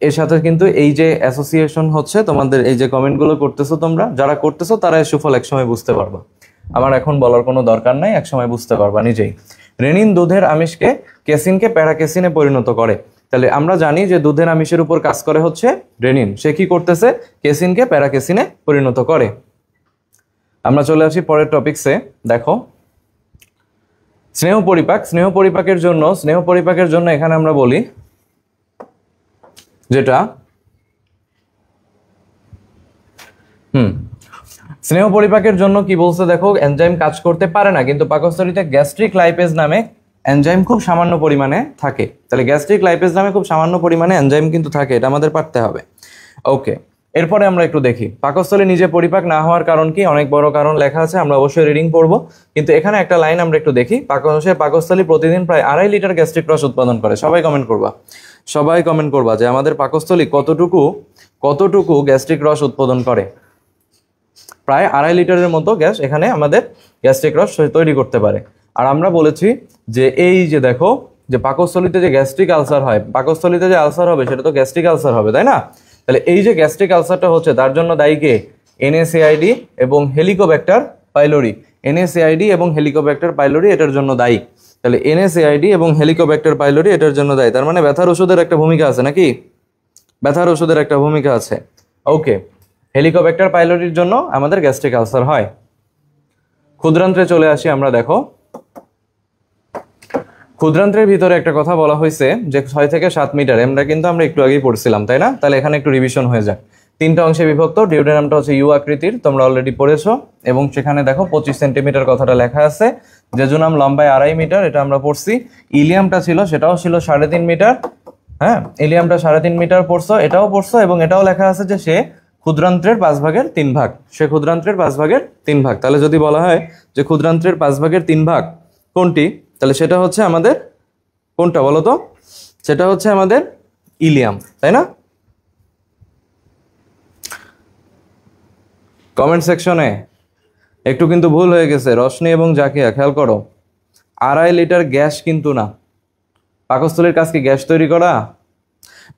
এর সাথে কিন্তু এই যে অ্যাসোসিয়েশন হচ্ছে, তোমাদের এই যে কমেন্টগুলো করতেছো তোমরা যারা করতেছো, তারা এর সুফল একসময় বুঝতে পারবা। আমার এখন বলার কোনো দরকার নাই, একসময় বুঝতে পারবা নিজেই। রেনিন দুধের আমিষকে কেসিনকে প্যারাকেসিনে পরিণত করে। তাহলে আমরা জানি যে দুধের আমিষের উপর কাজ করে হচ্ছে রেনিন, সে কি করতেছে? কেসিনকে প্যারাকেসিনে পরিণত করে। আমরা চলে আসি পরের টপিকসে। দেখো স্নেহ পরিপাকের জন্য এখানে আমরা বলি যেটা স্নেহ পরিপাকের জন্য কি বলছে দেখো, এনজাইম কাজ করতে পারে না, কিন্তু পাকস্থলীতে গ্যাস্ট্রিক লাইপেজ নামে এনজাইম খুব সামান্য পরিমাণে থাকে। তাহলে গ্যাস্ট্রিক লাইপেজ নামে খুব সামান্য পরিমাণে এনজাইম কিন্তু থাকে, এটা আমাদের পারতে হবে। ওকে, এরপরে আমরা একটু দেখি পাকস্থলী নিজে পরিপাক না হওয়ার কারণ কি। অনেক বড় কারণ লেখা আছে, আমরা অবশ্যই রিডিং পড়ব, কিন্তু এখানে একটা লাইন আমরা একটু দেখি। পাকস্থলী প্রতিদিন প্রায় 2.5 লিটার গ্যাস্ট্রিক রস উৎপাদন করে। সবাই কমেন্ট করবা যে আমাদের পাকস্থলী কতটুকু গ্যাস্ট্রিক রস উৎপাদন করে। প্রায় 2.5 লিটারের মতো গ্যাস এখানে আমাদের গ্যাস্ট্রিক রস তৈরি করতে পারে। আর আমরা বলেছি যে এই যে দেখো, যে পাকস্থলীতে যে গ্যাস্ট্রিক আলসার হয়, পাকস্থলীতে যে আলসার হবে সেটা তো গ্যাস্ট্রিক আলসার হবে, তাই না? তাহলে এই যে গ্যাস্ট্রিক আলসারটা হচ্ছে, তার জন্য দায়ী কে? NSAID এবং হেলিকোব্যাক্টার পাইলোরি। NSAID এবং হেলিকোব্যাক্টার পাইলোরি এটার জন্য দায়ী। তাহলে NSAID এবং হেলিকোব্যাক্টার পাইলোরি এটার জন্য দায়ী। তার মানে ব্যথার ওষুধের একটা ভূমিকা আছে নাকি? ব্যথার ওষুধের একটা ভূমিকা আছে। ওকে, হেলিকোব্যাক্টার পাইলোরির জন্য আমাদের গ্যাস্ট্রিক আলসার হয়। ক্ষুদ্রান্ত্রে চলে আসি আমরা। দেখো ক্ষুদ্রান্ত্রের ভিতরে একটা কথা বলা হয়েছে যে 6 থেকে 7 মিটার, আমরা একটু আগেই পড়ছিলাম, তাই না? তাহলে এখানে একটু রিভিশন হয়ে যায়। 3টা অংশে বিভক্ত। ডিউডেনামটা হচ্ছে ইউ আকৃতির, তোমরা অলরেডি পড়েছো, এবং সেখানে দেখো 25 সেন্টিমিটার কথাটা লেখা আছে। জেজুনাম লম্বায় 2.5 মিটার, এটা আমরা পড়ছি। ইলিয়ামটা ছিল, সেটাও ছিল 3.5 মিটার। হ্যাঁ, ইলিয়ামটা 3.5 মিটার পড়ছো, এটাও পড়ছো, এবং এটাও লেখা আছে যে সে ক্ষুদ্রান্ত্রের 5 ভাগের 3 ভাগ। তাহলে যদি বলা হয় যে ক্ষুদ্রান্ত্রের 5 ভাগের 3 ভাগ কোনটি, তাহলে সেটা হচ্ছে আমাদের কোনটা বলো তো? সেটা হচ্ছে আমাদের ইলিয়াম, তাই না? কমেন্ট সেকশনে একটু কিন্তু ভুল হয়ে গেছে, রশনি এবং জাকিয়া খেয়াল করো। 2.5 লিটার গ্যাস কিন্তু না। পাকস্থলীর কাজ কি গ্যাস তৈরি করা?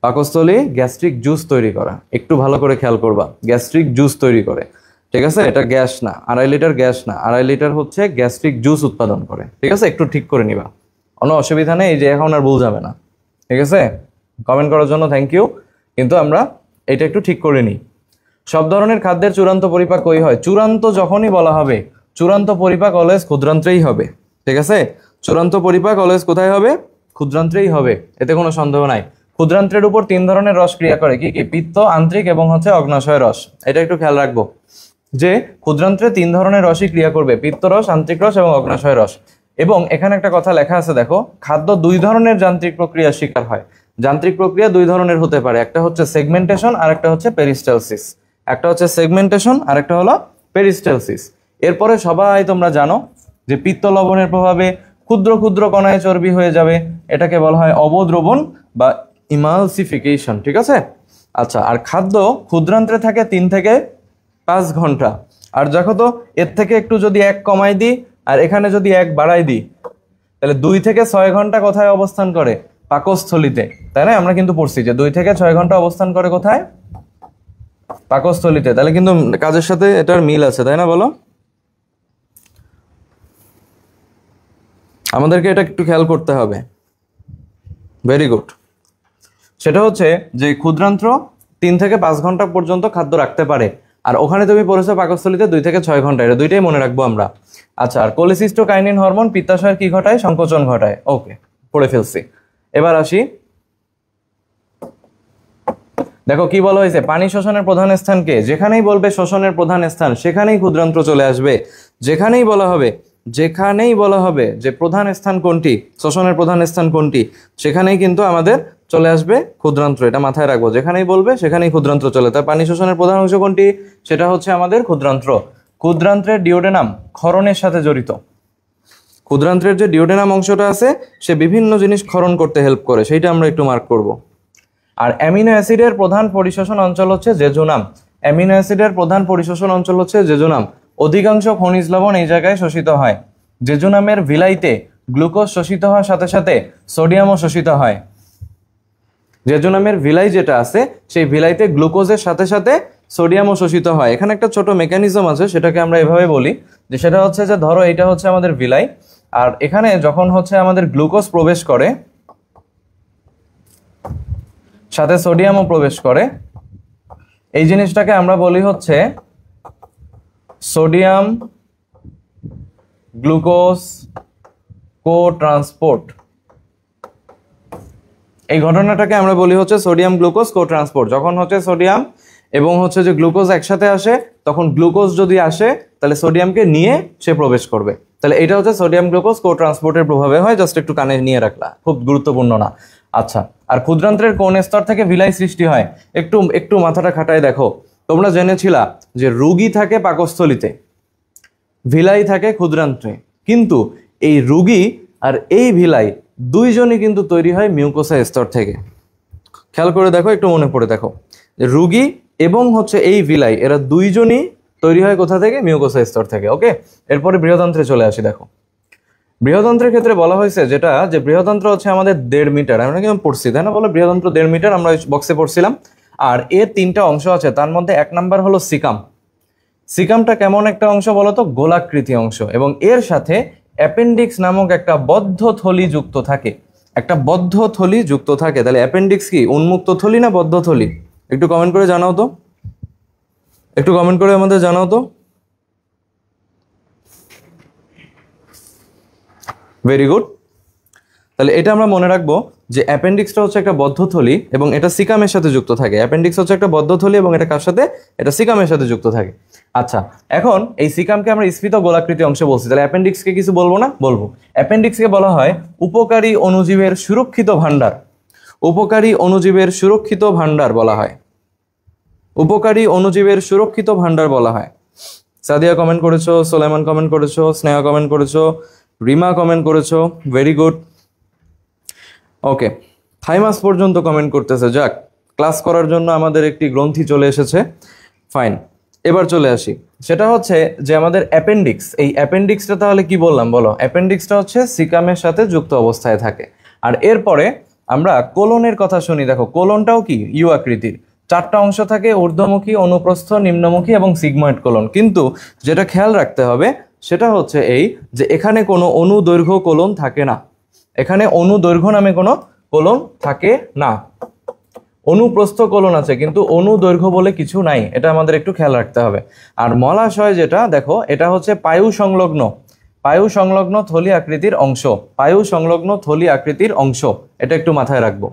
পাকস্থলী গ্যাস্ট্রিক জুস তৈরি করা। একটু ভালো করে খেয়াল করবা, গ্যাস্ট্রিক জুস তৈরি করে, ঠিক আছে? এটা গ্যাস না, 2.5 লিটার গ্যাস না, 2.5 লিটার হচ্ছে গ্যাস্ট্রিক জুস উৎপাদন করে, ঠিক আছে? একটু ঠিক করে নিবা, কোনো অসুবিধা নেই, এই যে এখন আর ভুল যাবে না, ঠিক আছে? কমেন্ট করার জন্য থ্যাংক ইউ, কিন্তু আমরা এটা একটু ঠিক করে নিই। সব ধরনের খাদ্যের চূড়ান্ত পরিপাক কই হয়? চূড়ান্ত যখনই বলা হবে, চূড়ান্ত পরিপাক অলওয়েজ ক্ষুদ্রান্ত্রেই হবে, ঠিক আছে? চূড়ান্ত পরিপাক অলওয়েজ কোথায় হবে? ক্ষুদ্রান্ত্রেই হবে, এতে কোনো সন্দেহ নাই। ক্ষুদ্রান্ত্রের উপর 3 ধরনের রস ক্রিয়া করে, কি কি? পিত্ত, আন্ত্রিক এবং হচ্ছে অগ্নাশয় রস। এটা একটু খেয়াল রাখবো যে ক্ষুদ্রান্ত্রে 3 ধরনের রসই ক্রিয়া করবে, পিত্ত রস, আন্ত্রিক রস এবং অগ্নাশয় রস। এবং এখানে একটা কথা লেখা আছে, দেখো, খাদ্য 2 ধরনের যান্ত্রিক প্রক্রিয়ার শিকার হয়। যান্ত্রিক প্রক্রিয়া 2 ধরনের হতে পারে, একটা হচ্ছে সেগমেন্টেশন আর একটা হচ্ছে পেরিস্টালসিস। একটা হচ্ছে সেগমেন্টেশন আর একটা হলো পেরিস্টালসিস। এরপরে সবাই তোমরা জানো যে পিত্ত লবণের প্রভাবে ক্ষুদ্র ক্ষুদ্র কণায় চর্বি হয়ে যাবে, এটাকে বলা হয় অবদ্রবণ বা ইমালসিফিকেশন, ঠিক আছে? আচ্ছা, আর খাদ্য ক্ষুদ্রান্ত্রে থাকে 3 থেকে 5 ঘন্টা। আর দেখো তো, এর থেকে একটু যদি 1 কমাই দিই আর এখানে যদি 1 বাড়াই দিই, তাহলে 2 থেকে 6 ঘন্টা কোথায় অবস্থান করে? পাকস্থলীতে, তাই না? আমরা কিন্তু পড়ছি যে 2 থেকে 6 ঘন্টা অবস্থান করে কোথায়? পাকস্থলীতে। তাহলে কিন্তু কাজের সাথে এটার মিল আছে, তাই না? বলো, আমাদেরকে এটা একটু খেয়াল করতে হবে। Very good. সেটা হচ্ছে যে ক্ষুদ্রান্ত্র 3 থেকে 5 ঘন্টা পর্যন্ত খাদ্য রাখতে পারে, আর ওখানে তুমি পড়েছো পাকস্থলীতে 2 থেকে 6 ঘন্টা, এটা দুইটাই মনে রাখবো আমরা। আচ্ছা, আর কোলেসিস্টোকাইনিন হরমোন পিত্তাশয়ের কি ঘটায়? সংকোচন ঘটায়। ওকে, পড়ে ফেলছি। এবার আসি, দেখো কি বলা হয়েছে, পানি শোষণের প্রধান স্থানকে, যেখানেই বলবে শোষণের প্রধান স্থান সেখানেই ক্ষুদ্রান্ত্র চলে আসবে। যেখানেই বলা হবে যে প্রধান স্থান কোনটি, শোষণের প্রধান স্থান কোনটি, সেখানেই কিন্তু আমাদের চলে আসবে ক্ষুদ্রান্ত্র। এটা মাথায় রাখবো, যেখানেই বলবে সেখানেই ক্ষুদ্রান্ত্র চলে। তার পানি শোষণের প্রধান অংশ কোনটি? সেটা হচ্ছে আমাদের ক্ষুদ্রান্ত্র। ক্ষুদ্রান্ত্রের ডিওডেনাম ক্ষরণের সাথে জড়িত। ক্ষুদ্রান্ত্রের যে ডিওডেনাম অংশটা আছে সে বিভিন্ন জিনিস ক্ষরণ করতে হেল্প করে, সেইটা আমরা একটু মার্ক করব। আর অ্যামিনো অ্যাসিডের প্রধান পরিশোষণ অঞ্চল হচ্ছে জেজুনাম। অ্যামিনো অ্যাসিডের প্রধান পরিশোষণ অঞ্চল হচ্ছে জেজুনাম। অধিকাংশ খনিজ লবণ এই জায়গায় শোষিত হয়। জেজুনামের ভিলাইতে গ্লুকোজ শোষিত হওয়ার সাথে সাথে সোডিয়ামও শোষিত হয়। জেজুনামের ভিলাই যেটা আছে সেই ভিলাইতে গ্লুকোজের সাথে সাথে সোডিয়ামও শোষিত হয়। এখানে একটা ছোট মেকানিজম আছে, সেটাকে আমরা এভাবে বলি যে সেটা হচ্ছে যে ধরো এটা হচ্ছে আমাদের ভিলাই, আর এখানে যখন হচ্ছে আমাদের গ্লুকোজ প্রবেশ করে সাথে সোডিয়ামও প্রবেশ করে, এই জিনিসটাকে আমরা বলি হচ্ছে সোডিয়াম গ্লুকোজ কো ট্রান্সপোর্ট। এই ঘটনাটাকে আমরা বলি হচ্ছে সোডিয়াম গ্লুকোজ কো ট্রান্সপোর্ট। যখন হচ্ছে সোডিয়াম এবং হচ্ছে যে গ্লুকোজ একসাথে আসে, তখন গ্লুকোজ যদি আসে তাহলে সোডিয়ামকে নিয়ে সে প্রবেশ করবে। তাহলে এটা হচ্ছে সোডিয়াম গ্লুকোজ কো ট্রান্সপোর্টের প্রভাবে হয়। জাস্ট একটু কানে নিয়ে রাখলা, খুব গুরুত্বপূর্ণ না। আচ্ছা, আর ক্ষুদ্রান্ত্রের কোন স্তর থেকে ভিলাই সৃষ্টি হয়? একটু মাথাটা খাটায় দেখো। তোমরা জেনেছিলা যে রোগী থাকে পাকস্থলীতে, ভিলাই থাকে ক্ষুদ্রান্ত্রে, কিন্তু এই রোগী আর এই ভিলাই দুইজনই কিন্তু তৈরি হয় মিউকোসা স্তর থেকে। খেয়াল করে দেখো, একটু মনে পড়ে দেখো, রোগী এবং হচ্ছে এই ভিলাই এরা দুইজনই তৈরি হয় কোথা থেকে? মিউকোসা স্তর থেকে। ওকে, এরপরে বৃহদান্ত্রে চলে আসি। দেখো, বৃহদান্ত্রের ক্ষেত্রে বলা হয়েছে যেটা, যে বৃহদান্ত্র হচ্ছে আমাদের 1.5 মিটার। আমরা কিন্তু পড়ছি তাই না, বলো বৃহদান্ত্র 1.5 মিটার, আমরা বক্সে পড়ছিলাম। আর এর 3টা অংশ আছে, তার মধ্যে 1 নাম্বার হলো সিকাম। সিকামটা কেমন একটা অংশ বলতো? গোলাকৃতি অংশ, এবং এর সাথে অ্যাপেন্ডিক্স নামক একটা বদ্ধ থলি যুক্ত থাকে। তাহলে অ্যাপেন্ডিক্স কি, উন্মুক্ত থলি না বদ্ধ থলি? একটু কমেন্ট করে জানাও তো, আমাদের জানাও তো। Very good. তাহলে এটা আমরা মনে রাখবো যে অ্যাপেন্ডিক্সটা হচ্ছে একটা বদ্ধ থলি এবং এটা সিকামের সাথে যুক্ত থাকে। অ্যাপেন্ডিক্স হচ্ছে একটা বদ্ধ থলি এবং এটা কার সাথে? এটা সিকামের সাথে যুক্ত থাকে। আচ্ছা, এখন এই সিকামকে আমরা স্ফীত গোলাকৃতি অংশ বলছি, তাহলে অ্যাপেন্ডিক্সকে কিছু বলবো না? বলবো। অ্যাপেন্ডিক্সকে বলা হয় উপকারী অণুজীবের সুরক্ষিত ভাণ্ডার। উপকারী অণুজীবের সুরক্ষিত ভাণ্ডার বলা হয়। সাদিয়া কমেন্ট করেছো, সোলাইমান কমেন্ট করেছো, স্নেহা কমেন্ট করেছো, রিমা কমেন্ট করেছো, ভেরি গুড। ওকে, থাইমাস পর্যন্ত কমেন্ট করতেছে। যাক, ক্লাস করার জন্য আমাদের একটি গ্রন্থি চলে এসেছে। ফাইন, এবার চলে আসি, সেটা হচ্ছে যে আমাদের অ্যাপেন্ডিক্স। এই অ্যাপেন্ডিক্সটা তাহলে কি বললাম বলো? অ্যাপেন্ডিক্সটা হচ্ছে সিকামের সাথে যুক্ত অবস্থায় থাকে। আর এরপরে আমরা কোলনের কথা শুনি। দেখো, কোলনটাও কি ইউ আকৃতির, 4টা অংশ থাকে, ঊর্ধ্বমুখী, অনুপ্রস্থ, নিম্নমুখী এবং সিগময়েড কোলন। কিন্তু যেটা খেয়াল রাখতে হবে সেটা হচ্ছে এই যে এখানে কোনো অনুদৈর্ঘ্য কোলন থাকে না। এখানে অনুদৈর্ঘ্য নামে কোনো কোলন থাকে না। অনুপ্রস্থ কোলন আছে কিন্তু অনুদৈর্ঘ্য বলে কিছু নাই, এটা আমাদের একটু খেয়াল রাখতে হবে। আর মলাশয় যেটা, দেখো এটা হচ্ছে পায়ু সংলগ্ন থলি আকৃতির অংশ। এটা একটু মাথায় রাখবো।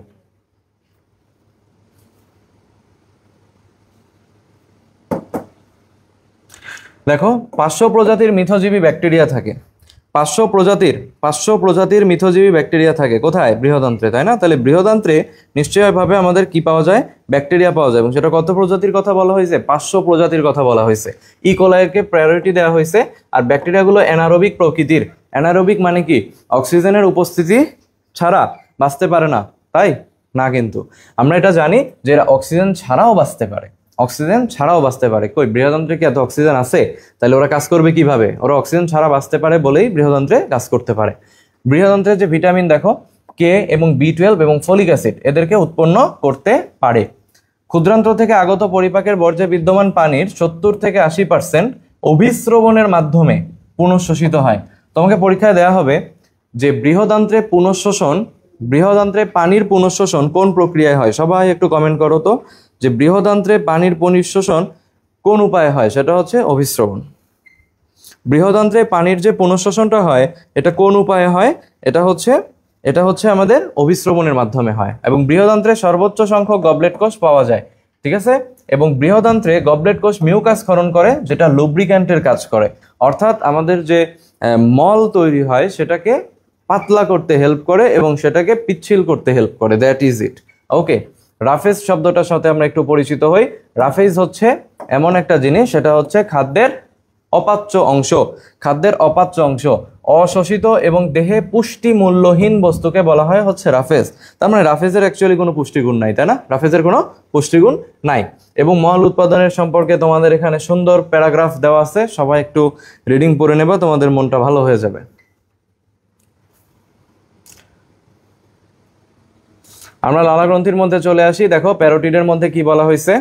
দেখো, 500 প্রজাতির মিথজীবী ব্যাকটেরিয়া থাকে। 500 প্রজাতির মিথজীবী ব্যাকটেরিয়া থাকে কোথায়? বৃহদান্ত্রে, তাই না? তাহলে বৃহদান্ত্রে নিশ্চয়ভাবে আমাদের কি পাওয়া যায়? ব্যাকটেরিয়া পাওয়া যায়। এবং সেটা কত প্রজাতির কথা বলা হয়েছে? 500 প্রজাতির কথা বলা হয়েছে। ইকোলাইকে প্রায়োরিটি দেওয়া হয়েছে। আর ব্যাকটেরিয়াগুলো অ্যানারোবিক প্রকৃতির। অ্যানারোবিক মানে কি? অক্সিজেনের উপস্থিতি ছাড়া বাঁচতে পারে না, তাই না? কিন্তু আমরা এটা জানি যে এরা অক্সিজেন ছাড়াও বাঁচতে পারে। কই, বৃহদান্ত্রে কি এত অক্সিজেন আছে? তাহলে ওরা কাজ করবে কিভাবে? ওরা অক্সিজেন ছাড়া বাঁচতে পারে বলেই বৃহদান্ত্রে কাজ করতে পারে। বৃহদান্ত্রের যে ভিটামিন দেখো, কে এবং B12 এবং ফলিক অ্যাসিড, এদেরকে উৎপন্ন করতে পারে। ক্ষুদ্রান্ত্র থেকে আগত পরিপাকের বর্জ্যে বিদ্যমান পানির 70 থেকে 80% অভিস্রবণের মাধ্যমে পুনঃশোষিত হয়। তোমাকে পরীক্ষায় দেওয়া হবে যে বৃহদান্ত্রে পানির পুনঃশোষণ কোন প্রক্রিয়ায় হয়? সবাই একটু কমেন্ট করো তো, যে বৃহদান্ত্রে পানির পুনঃশোষণ কোন উপায়ে হয়? সেটা হচ্ছে অভিস্রবণ। বৃহদান্ত্রে পানির যে পুনঃশোষণটা হয় এটা কোন উপায়ে হয়? এটা হচ্ছে আমাদের অভিস্রবণের মাধ্যমে হয়। এবং বৃহদান্ত্রে সর্বোচ্চ সংখ্যক গবলেট কোষ পাওয়া যায়, ঠিক আছে। এবং বৃহদান্ত্রে গবলেট কোষ মিউকাস ক্ষরণ করে, যেটা লুব্রিক্যান্টের কাজ করে, অর্থাৎ আমাদের যে মল তৈরি হয় সেটাকে পাতলা করতে হেল্প করে এবং সেটাকে পিচ্ছিল করতে হেল্প করে। That is it. ওকে, রাফেজ শব্দটার সাথে আমরা একটু পরিচিত হই। রাফেজ হচ্ছে এমন একটা জিনিস, সেটা হচ্ছে খাদ্যের অপাচ্য অংশ। খাদ্যের অপাচ্য অংশ, অশোষিত এবং দেহে পুষ্টি মূল্যহীন বস্তুকে বলা হয় হচ্ছে রাফেজ। তার মানে রাফেজের অ্যাকচুয়ালি কোনো পুষ্টিগুণ নাই, তাই না? রাফেজের কোনো পুষ্টিগুণ নাই। এবং মল উৎপাদনের সম্পর্কে তোমাদের এখানে সুন্দর প্যারাগ্রাফ দেওয়া আছে, সবাই একটু রিডিং পড়ে নেবা, তোমাদের মনটা ভালো হয়ে যাবে। আমরা লালা গ্রন্থির মধ্যে চলে আসি। দেখো প্যারোটিডের মধ্যে কি বলা হয়েছে,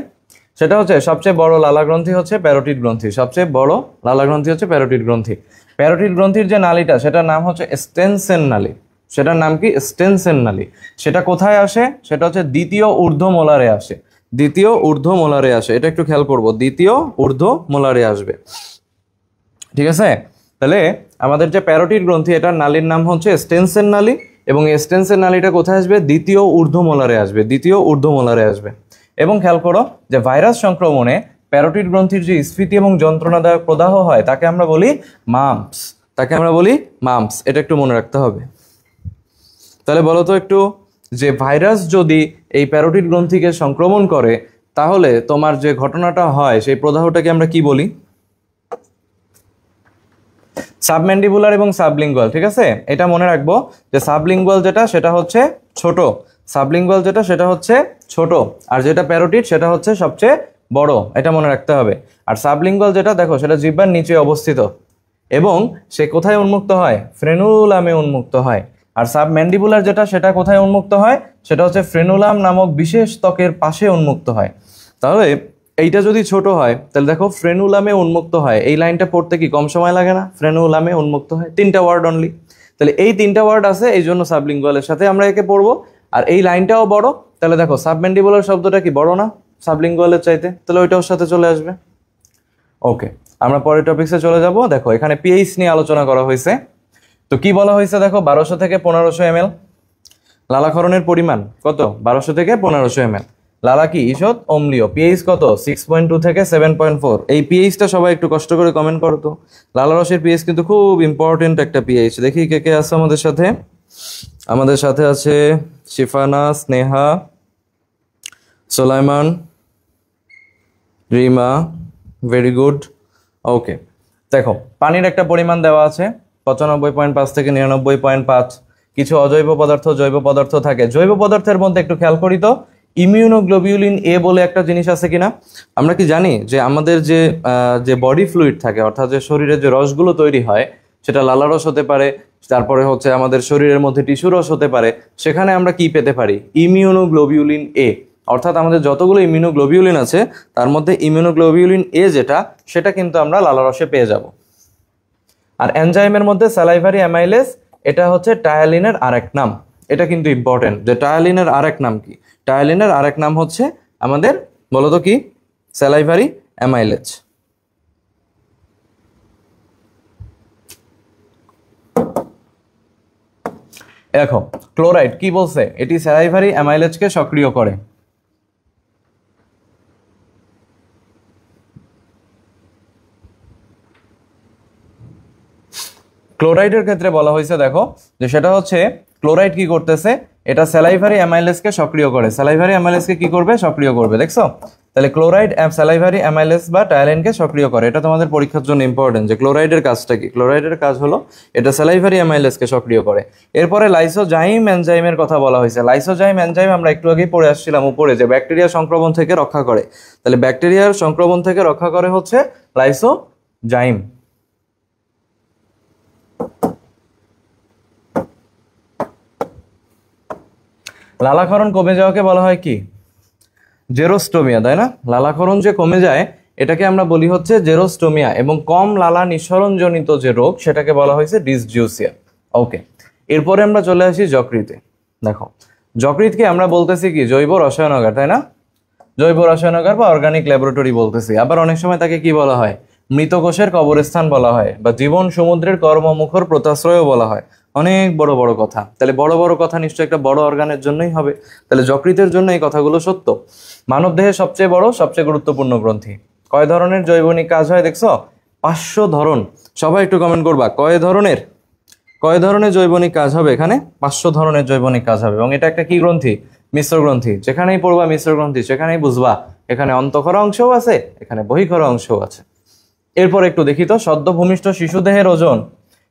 সেটা হচ্ছে সবচেয়ে বড় লালা গ্রন্থি হচ্ছে প্যারোটিড গ্রন্থি। সবচেয়ে বড় লালা গ্রন্থি হচ্ছে প্যারোটিড গ্রন্থি। প্যারোটিড গ্রন্থির যে নালীটা, সেটার নাম হচ্ছে স্টেনসেন নালী। সেটার নাম কি? স্টেনসেন নালী। সেটা কোথায় আসে? সেটা হচ্ছে দ্বিতীয় ঊর্ধ্ব মোলারে আসে। দ্বিতীয় ঊর্ধ্ব মোলারে আসে, এটা একটু খেয়াল করব, দ্বিতীয় ঊর্ধ্ব মোলারে আসবে, ঠিক আছে। তাহলে আমাদের যে প্যারোটিড গ্রন্থি, এটার নালীর নাম হচ্ছে স্টেনসেন নালী। এবং স্টেনসেন নালীটা কোথায় আসবে? দ্বিতীয় ঊর্ধ্ব মোলারে আসবে, দ্বিতীয় ঊর্ধ্ব মোলারে আসবে। এবং খেয়াল করো যে ভাইরাস সংক্রমণে প্যারোটিড গ্রন্থির যে স্ফীতি এবং যন্ত্রণাদায়ক প্রদাহ হয় তাকে আমরা বলি মাম্পস। তাকে আমরা বলি মাম্পস, এটা একটু মনে রাখতে হবে। তাহলে বলো তো একটু, যে ভাইরাস যদি এই প্যারোটিড গ্রন্থিকে সংক্রমণ করে তাহলে তোমার যে ঘটনাটা হয় সেই প্রদাহটাকে আমরা কি বলি? সাবম্যান্ডিবুলার এবং সাবলিঙ্গুয়াল, ঠিক আছে। এটা মনে রাখবো যে সাবলিঙ্গুয়াল যেটা সেটা হচ্ছে ছোট, সাবলিঙ্গুয়াল যেটা সেটা হচ্ছে ছোট, আর যেটা প্যারোটিড সেটা হচ্ছে সবচেয়ে বড়, এটা মনে রাখতে হবে। আর সাবলিঙ্গুয়াল যেটা দেখো সেটা জিহ্বার নিচে অবস্থিত এবং সে কোথায় উন্মুক্ত হয়? ফ্রেনুলামে উন্মুক্ত হয়। আর সাবম্যান্ডিবুলার যেটা সেটা কোথায় উন্মুক্ত হয়? সেটা হচ্ছে ফ্রেনুলাম নামক বিশেষ ত্বকের পাশে উন্মুক্ত হয়। তাহলে এইটা যদি ছোট হয় তাহলে দেখো ফ্রেনুলামে উন্মুক্ত হয়, এই লাইনটা পড়তে কি কম সময় লাগে না? ফ্রেনুলামে উন্মুক্ত হয়, 3টা ওয়ার্ড অনলি। তাহলে এই 3টা ওয়ার্ড আছে, এই জন্য সাবলিঙ্গুয়ালের সাথে আমরা একে পড়বো। আর এই লাইনটাও বড়, তাহলে দেখো সাবম্যান্ডিবুলার শব্দটা কি বড় না সাবলিঙ্গুয়ালের চাইতে? তাহলে ওইটাও সাথে চলে আসবে। ওকে, আমরা পরের টপিক্সে চলে যাব। দেখো এখানে পিএইচ নিয়ে আলোচনা করা হয়েছে। তো কি বলা হয়েছে দেখো, 1200 থেকে 1500 ml লালাক্ষরণের পরিমাণ কত? 1200 থেকে 1500 ml। লালা কি ঈষৎ অম্লীয়, পিএইচ কত? 6.2 থেকে 7.4। এই পিএইচটা সবাই একটু কষ্ট করে কমেন্ট করো তো। লালা রসের পিএইচ কিন্তু খুব ইম্পর্টেন্ট একটা পিএইচ। দেখি কে কে আছে আমাদের সাথে। আমাদের সাথে আছে শিফানা, স্নেহা, সোলাইমান, রিমা, ভেরি গুড। ওকে, দেখো পানির একটা পরিমাণ দেওয়া আছে 95.5 থেকে 99.5। কিছু অজৈব পদার্থ, জৈব পদার্থ থাকে। জৈব পদার্থের মধ্যে একটু খেয়াল করি তো, ইমিউনোগ্লোবিউলিন এ বলে একটা জিনিস আছে কিনা? আমরা কি জানি যে আমাদের যে বডি ফ্লুইড থাকে, অর্থাৎ যে শরীরে যে রসগুলো তৈরি হয়, সেটা লালা রস হতে পারে, তারপরে হচ্ছে আমাদের শরীরের মধ্যে টিস্যু রস হতে পারে, সেখানে আমরা কি পেতে পারি? ইমিউনোগ্লোবিউলিন এ। অর্থাৎ আমাদের যতগুলো ইমিউনোগ্লোবিউলিন আছে তার মধ্যে ইমিউনোগ্লোবিউলিন এ যেটা, সেটা কিন্তু আমরা লালা রসে পেয়ে যাব। আর এনজাইমের মধ্যে স্যালাইভারি অ্যামাইলেজ, এটা হচ্ছে টায়ালিনের আরেক নাম। এটা কিন্তু ইম্পর্টেন্ট যে টায়ালিনের আরেক নাম কি? টায়ালিনের আরেক নাম হচ্ছে আমাদের, বলো তো কি? Salivary amylase. দেখো ক্লোরাইড কি বলছে, এটি স্যালাইভারি অ্যামাইলেজকে সক্রিয় করে। ক্লোরাইডের ক্ষেত্রে বলা হয়েছে দেখো যে সেটা হচ্ছে ক্লোরাইড কি করতেছে, এটা স্যালাইভারি অ্যামাইলেজকে সক্রিয় করে। স্যালাইভারি অ্যামাইলেজকে কি করবে? সক্রিয় করবে। দেখছো, তাহলে ক্লোরাইড স্যালাইভারি অ্যামাইলেজ বা টায়ালিনকে সক্রিয় করে। এটা তোমাদের পরীক্ষার জন্য ইম্পর্টেন্ট যে ক্লোরাইডের কাজটা কি। ক্লোরাইডের কাজ হলো এটা স্যালাইভারি অ্যামাইলেজকে সক্রিয় করে। এরপরে লাইসোজাইম এনজাইমের কথা বলা হয়েছে। লাইসোজাইম এনজাইম আমরা একটু আগেই পড়ে আসছিলাম উপরে, যে ব্যাকটেরিয়া সংক্রমণ থেকে রক্ষা করে। তাহলে ব্যাকটেরিয়ার সংক্রমণ থেকে রক্ষা করে হচ্ছে লাইসোজাইম। লালাক্ষরণ কমে যাওয়াকে বলা হয় কি? জেরোস্টোমিয়া, তাই না? লালাক্ষরণ যে কমে যায় এটাকে আমরা বলি হচ্ছে জেরোস্টোমিয়া। এবং কম লালা নিঃসরণজনিত যে রোগ সেটাকে বলা হয়েছে ডিসজিউসিয়া। ওকে, এরপরে আমরা চলে আসি যকৃতে। দেখো যকৃতকে আমরা বলতেছি কি? জৈব রসায়নাগার, তাই না? জৈব রসায়নাগার বা অর্গানিক ল্যাবরেটরি বলতেছি। আবার অনেক সময় তাকে কি বলা হয়, মৃত কোষের কবরস্থান বলা হয়, বা জীবন সমুদ্রের কর্মমুখর পোতাশ্রয়ও বলা হয়। অনেক বড় বড় কথা, তাহলে বড় বড় কথা নিশ্চয়ই একটা বড় অর্গানের জন্যই হবে। তাহলে যকৃতের জন্য এই কথাগুলো সত্য। মানবদেহের সবচেয়ে বড় সবচেয়ে গুরুত্বপূর্ণ গ্রন্থি। কয় ধরনের জৈবনিক কাজ হয় দেখছো? 500 ধরন। সবাই একটু কমেন্ট করবা, কয় ধরনের জৈবনিক কাজ হবে এখানে? 500 ধরনের জৈবনিক কাজ হবে। এবং এটা একটা কি গ্রন্থি? মিশ্র গ্রন্থি। যেখানেই পড়বা মিশ্র গ্রন্থি সেখানেই বুঝবা এখানে অন্তঃক্ষরা অংশও আছে, এখানে বহিঃক্ষরা অংশও আছে। এরপর একটু দেখি তো, সদ্য ভূমিষ্ঠ শিশুদেহের ওজন।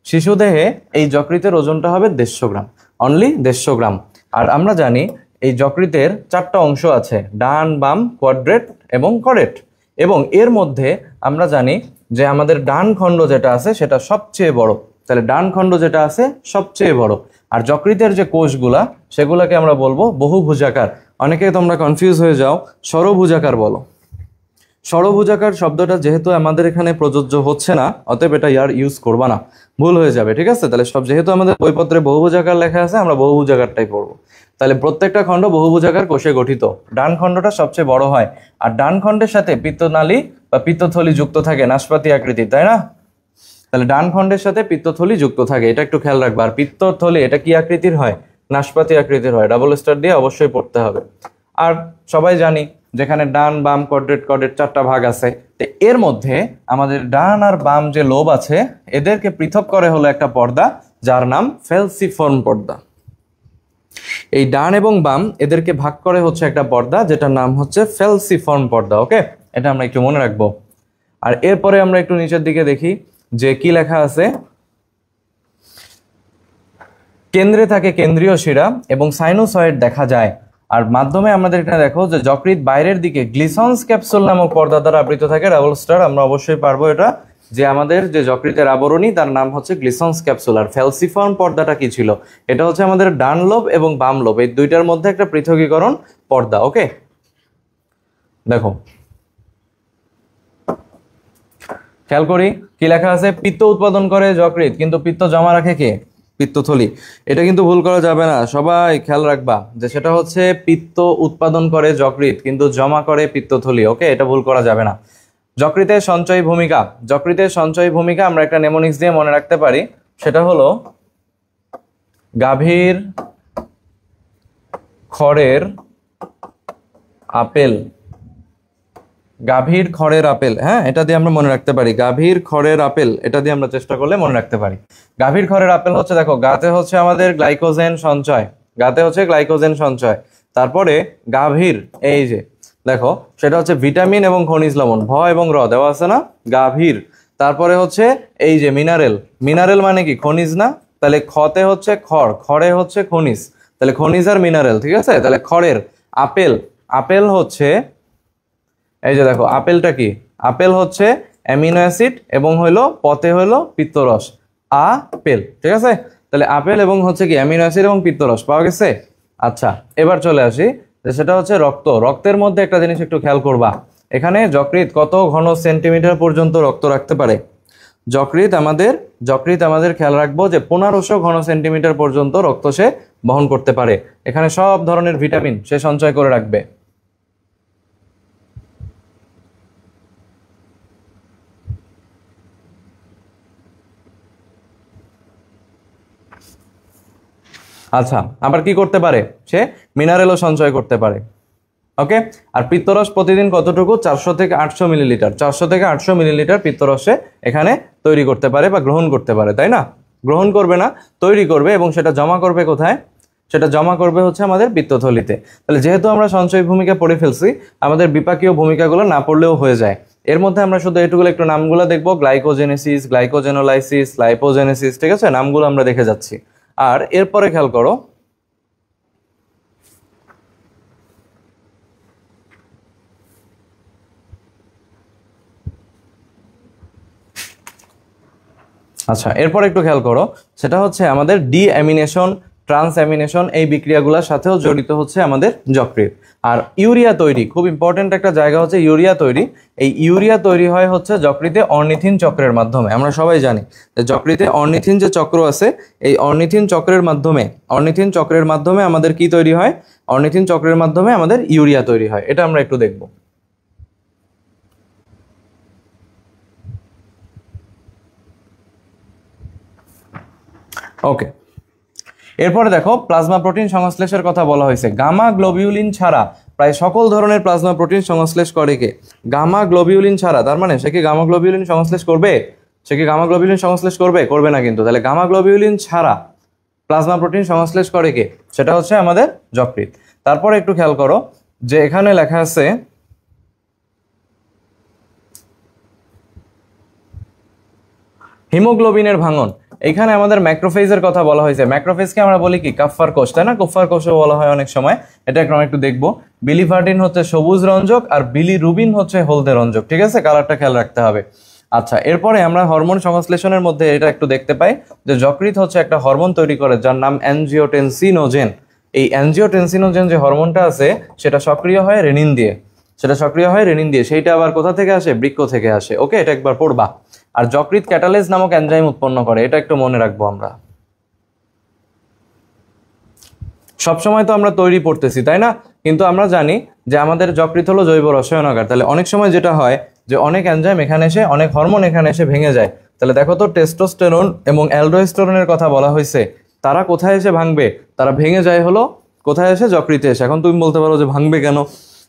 শিশুদেহে এই যকৃতের ওজনটা হবে 150 গ্রাম, অনলি 150 গ্রাম। আর আমরা জানি এই যকৃতের 4টা অংশ আছে, ডান বাম কোয়াড্রেট এবং করেট। এবং এর মধ্যে আমরা জানি যে আমাদের ডান খণ্ড যেটা আছে সেটা সবচেয়ে বড়। তাহলে ডান খণ্ড যেটা আছে সবচেয়ে বড়। আর যকৃতের যে কোষগুলা সেগুলাকে আমরা বলবো বহুভুজাকার। অনেকে তোমরা কনফিউজ হয়ে যাও, ষড়ভুজাকার বলো। ষড়ভুজাকার শব্দটা যেহেতু আমাদের এখানে প্রযোজ্য হচ্ছে না, অতএব এটা ইয়ার ইউজ করবা না, ভুল হয়ে যাবে, ঠিক আছে? তাহলে যেহেতু আমাদের বইপত্রে বহুভুজাকার লেখা আছে, আমরা বহুভুজাকারটাই পড়বো। তাহলে প্রত্যেকটা খণ্ড বহুভুজাকার কোষে গঠিত। ডান খণ্ডটা সবচেয়ে বড় হয়, আর ডান খণ্ডের সাথে পিত্তনালী বা পিত্তথলি যুক্ত থাকে, নাশপাতি আকৃতির, তাই না? তাহলে ডান খণ্ডের সাথে পিত্তথলি যুক্ত থাকে, এটা একটু খেয়াল রাখবা। আর পিত্তথলি এটা কি আকৃতির হয়? নাশপাতি আকৃতির হয়। ডাবল স্টার দিয়ে অবশ্যই পড়তে হবে। আর সবাই জানি যেখানে ডান বাম কোয়াড্রেট 4টা ভাগ আছে, তো এর মধ্যে আমাদের ডান আর বাম যে লোব আছে এদেরকে পৃথক করে হলো একটা পর্দা, যার নাম ফেলসিফর্ম পর্দা। এই ডান এবং বাম এদেরকে ভাগ করে হচ্ছে একটা পর্দা, যেটার নাম হচ্ছে ফেলসিফর্ম পর্দা। ওকে, এটা আমরা একটু মনে রাখবো। আর এরপরে আমরা একটু নিচের দিকে দেখি যে কি লেখা আছে। কেন্দ্রে থাকে কেন্দ্রীয় শিরা এবং সাইনোসয়েড দেখা যায়। আর মাধ্যমে আমাদের এখানে দেখো যে যকৃৎ বাইরের দিকে গ্লিসন্স ক্যাপসুল নামক পর্দা দ্বারা আবৃত থাকে। ডাবল স্টার, আমরা অবশ্যই পারবো এটা, যে আমাদের যে যকৃতের আবরণী তার নাম হচ্ছে গ্লিসন্স ক্যাপসুল। আর ফেলসিফর্ম পর্দাটা কি ছিল? এটা হচ্ছে আমাদের ডান লোব এবং বাম লোব এই দুইটার মধ্যে একটা পৃথকীকরণ পর্দা। ওকে, দেখো খেয়াল করি কি লেখা আছে। পিত্ত উৎপাদন করে যকৃৎ, কিন্তু পিত্ত জমা রাখে কে? পিত্তথলি। এটা কিন্তু ভুল করা যাবে না, সবাই খেয়াল রাখবা যে সেটা হচ্ছে পিত্ত উৎপাদন করে যকৃৎ, কিন্তু জমা করে পিত্তথলি। ওকে, এটা ভুল করা যাবে না। যকৃতের সঞ্চয় ভূমিকা। যকৃতের সঞ্চয় ভূমিকা আমরা একটা নেমোনিক্স দিয়ে মনে রাখতে পারি, সেটা হলো গাভীর খড়ের আপেল। গাভীর খড়ের আপেল, হ্যাঁ, এটা দিয়ে আমরা মনে রাখতে পারি। গাভীর খড়ের আপেল, এটা দিয়ে আমরা চেষ্টা করলে মনে রাখতে পারি। গাভীর খড়ের আপেল হচ্ছে, দেখো গাতে হচ্ছে আমাদের গ্লাইকোজেন সঞ্চয়, গাতে হচ্ছে গ্লাইকোজেন সঞ্চয়। তারপরে গাভীর, এই যে দেখো সেটা হচ্ছে ভিটামিন এবং খনিজ লবণ, ভ এবং র দেওয়া আছে না, গাভীর। তারপরে হচ্ছে এই যে মিনারেল, মিনারেল মানে কি? খনিজ না? তাহলে খতে হচ্ছে খড়, খড়ে হচ্ছে খনিজ, তাহলে খনিজ আর মিনারেল, ঠিক আছে? তাহলে খড়ের আপেল, আপেল হচ্ছে এই যে দেখো আপেলটা কি? আপেল হচ্ছে অ্যামিনো অ্যাসিড এবং হইলো পথে হইলো পিত্তরস, আপেল, ঠিক আছে? তাহলে আপেল এবং হচ্ছে কি অ্যামিনো অ্যাসিড এবং পিত্তরস পাওয়া গেছে। আচ্ছা, এবার চলে আসি যে সেটা হচ্ছে রক্ত। রক্তের মধ্যে একটা জিনিস একটু খেয়াল করবা, এখানে যকৃৎ কত ঘন সেন্টিমিটার পর্যন্ত রক্ত রাখতে পারে? যকৃৎ আমাদের খেয়াল রাখবো যে 1500 ঘন সেন্টিমিটার পর্যন্ত রক্ত সে বহন করতে পারে। এখানে সব ধরনের ভিটামিন সে সঞ্চয় করে রাখবে। আচ্ছা, আবার কি করতে পারে? সে মিনারেলও সঞ্চয় করতে পারে। ওকে, আর পিত্তরস প্রতিদিন কতটুকু? 400 থেকে 800 মিলিলিটার। 400 থেকে 800 মিলিলিটার পিত্তরসে এখানে তৈরি করতে পারে বা গ্রহণ করতে পারে, তাই না? গ্রহণ করবে না, তৈরি করবে, এবং সেটা জমা করবে কোথায়? সেটা জমা করবে হচ্ছে আমাদের পিত্তথলিতে। তাহলে যেহেতু আমরা সঞ্চয় ভূমিকা পড়ে ফেলছি, আমাদের বিপাকীয় ভূমিকাগুলো না পড়লেও হয়ে যায়। এর মধ্যে আমরা শুধু এটুকুলো একটু নামগুলো দেখবো, গ্লাইকোজেনেসিস, গ্লাইকোজেনোলাইসিস, লাইপোজেনেসিস, ঠিক আছে? নামগুলো আমরা দেখে যাচ্ছি। আর এরপরে খেয়াল করো, আচ্ছা এরপর একটু খেয়াল করো, সেটা হচ্ছে আমাদের ডিঅ্যামিনেশন ট্রান্সঅ্যামিনেশন, এই বিক্রিয়াগুলোর সাথেও জড়িত হচ্ছে আমাদের যকৃৎ। আর ইউরিয়া তৈরি, খুব ইম্পর্টেন্ট একটা জায়গা হচ্ছে ইউরিয়া তৈরি। এই ইউরিয়া তৈরি হয় হচ্ছে যকৃতে অর্নিথিন চক্রের মাধ্যমে। আমরা সবাই জানি যে যকৃতে অর্নিথিন যে চক্র আছে, এই অর্নিথিন চক্রের মাধ্যমে আমাদের কি তৈরি হয়? অর্নিথিন চক্রের মাধ্যমে আমাদের ইউরিয়া তৈরি হয়। এটা আমরা একটু দেখব। ওকে, এরপরে দেখো প্লাজমা প্রোটিন সংশ্লেষের কথা বলা হয়েছে। গামা গ্লোবিউলিন ছাড়া প্রায় সকল ধরনের প্লাজমা প্রোটিন সংশ্লেষ করে কে? গামা গ্লোবিউলিন ছাড়া। তার মানে সে কি গামা গ্লোবিউলিন সংশ্লেষ করবে? করবে না কিন্তু। তাহলে গামা গ্লোবিউলিন ছাড়া প্লাজমা প্রোটিন সংশ্লেষ করে কে? সেটা হচ্ছে আমাদের যকৃৎ। তারপরে একটু খেয়াল করো যে এখানে লেখা আছে হিমোগ্লোবিনের ভাঙন। এখানে আমাদের ম্যাক্রোফেজের কথা বলা হয়েছে। ম্যাক্রোফেজকে আমরা বলি কি? কাফফার কোষ, তাই না? কাফফার কোষও বলা হয় অনেক সময়। এটা আমরা একটু দেখবো। বিলিভার্ডিন হচ্ছে সবুজ রঞ্জক আর বিলিরুবিন হচ্ছে হলদে রঞ্জক। ঠিক আছে, কালারটা খেয়াল রাখতে হবে। আচ্ছা, এরপরে আমরা হরমোন সংশ্লেষণের মধ্যে এটা একটু দেখতে পাই যে যকৃৎ হচ্ছে একটা হরমোন তৈরি করে যার নাম অ্যানজিওটেনসিনোজেন। এই অ্যানজিওটেনসিনোজেন যে হরমোনটা আছে সেটা সক্রিয় হয় রেনিন দিয়ে। সেইটা আবার কোথা থেকে আসে? বৃক্ক থেকে আসে। ওকে, এটা একবার পড়বা। আর যকৃৎ ক্যাটালেজ নামক এনজাইম উৎপন্ন করে, এটা একটু মনে রাখবো আমরা। সবসময় তো আমরা তৈরি পড়তেছি, তাই না? কিন্তু আমরা জানি যে আমাদের যকৃৎ হলো জৈব রসায়নাগার। তাহলে অনেক সময় যেটা হয় যে অনেক এনজাইম এখানে এসে, অনেক হরমোন এখানে এসে ভেঙে যায়। তাহলে দেখো তো, টেস্টোস্টেরন এবং অ্যালডোস্টেরনের কথা বলা হয়েছে। তারা কোথায় এসে ভাঙবে? তারা ভেঙে যায় হলো কোথায় এসে? যকৃতে এসে। এখন তুমি বলতে পারো যে ভাঙবে কেন?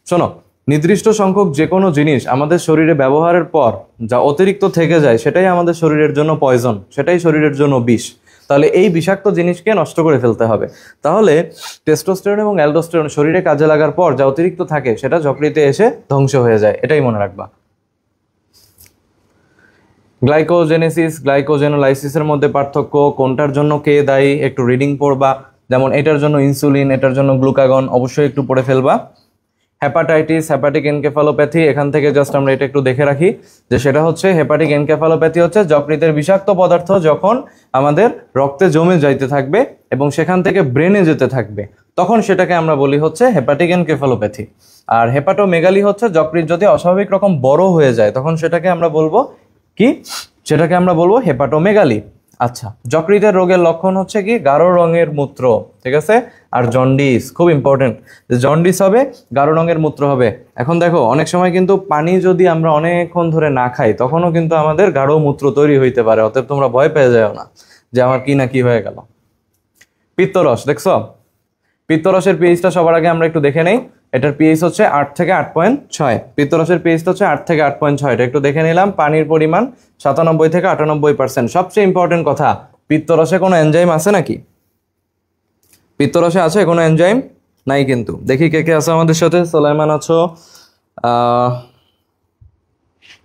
শোনো, নির্দিষ্ট সংখ্যক যে কোনো জিনিস আমাদের শরীরে ব্যবহারের পর যা অতিরিক্ত থেকে যায় সেটাই আমাদের শরীরের জন্য পয়জন, সেটাই শরীরের জন্য বিষ। তাহলে এই বিষাক্ত জিনিসকে নষ্ট করে ফেলতে হবে। তাহলে টেস্টোস্টেরন এবং অ্যালডোস্টেরন শরীরে কাজে লাগার পর যা অতিরিক্ত থাকে সেটা যকৃতে এসে ধ্বংস হয়ে যায়, এটাই মনে রাখবা। গ্লাইকোজেনেসিস, গ্লাইকোজেনোলাইসিসের মধ্যে পার্থক্য, কোনটার জন্য কে দায়ী একটু রিডিং পড়বা। যেমন এটার জন্য ইনসুলিন, এটার জন্য গ্লুকাগন, অবশ্যই একটু পড়ে ফেলবা। হেপাটাইটিস, হেপাটিক এনকেফালোপ্যাথি, এখান থেকে জাস্ট আমরা এটা একটু দেখে রাখি যে সেটা হচ্ছে হেপাটিক এনকেফালোপ্যাথি হচ্ছে যকৃতের বিষাক্ত পদার্থ যখন আমাদের রক্তে জমে যাইতে থাকবে এবং সেখান থেকে ব্রেনে যেতে থাকবে, তখন সেটাকে আমরা বলি হচ্ছে হেপাটিক এনকেফালোপ্যাথি। আর হেপাটোমেগালি হচ্ছে যকৃৎ যদি অস্বাভাবিক রকম বড় হয়ে যায় তখন সেটাকে আমরা বলবো কি? সেটাকে আমরা বলবো হেপাটোমেগালি। আচ্ছা, যকৃতের রোগের লক্ষণ হচ্ছে কি? গাঢ় রঙের মূত্র, ঠিক আছে? আর জন্ডিস, খুব ইম্পর্টেন্ট, জন্ডিস হবে, গাঢ় রঙের মূত্র হবে। এখন দেখো, অনেক সময় কিন্তু পানি যদি আমরা অনেকক্ষণ ধরে না খাই তখনও কিন্তু আমাদের গাঢ় মূত্র তৈরি হইতে পারে। অতএব তোমরা ভয় পেয়ে যাও না যে আমার কি না কি হয়ে গেল। পিত্তরস, দেখছো? পিত্তরসের পিএইচটা সবার আগে আমরা একটু দেখে নেই। এটার পিএইচ হচ্ছে 8 থেকে 8.6। পিত্তরসের পিএইচটা হচ্ছে 8 থেকে 8.6। এটা একটু দেখে নিলাম। পানির পরিমাণ 97 থেকে 98%। সবচেয়ে ইম্পর্টেন্ট কথা, পিত্তরসে কোনো এনজাইম আছে নাকি? পিত্তরসে আছে কোনো এনজাইম? নাই কিন্তু। দেখি কে কে আছে আমাদের সাথে। সোলাইমান আছো?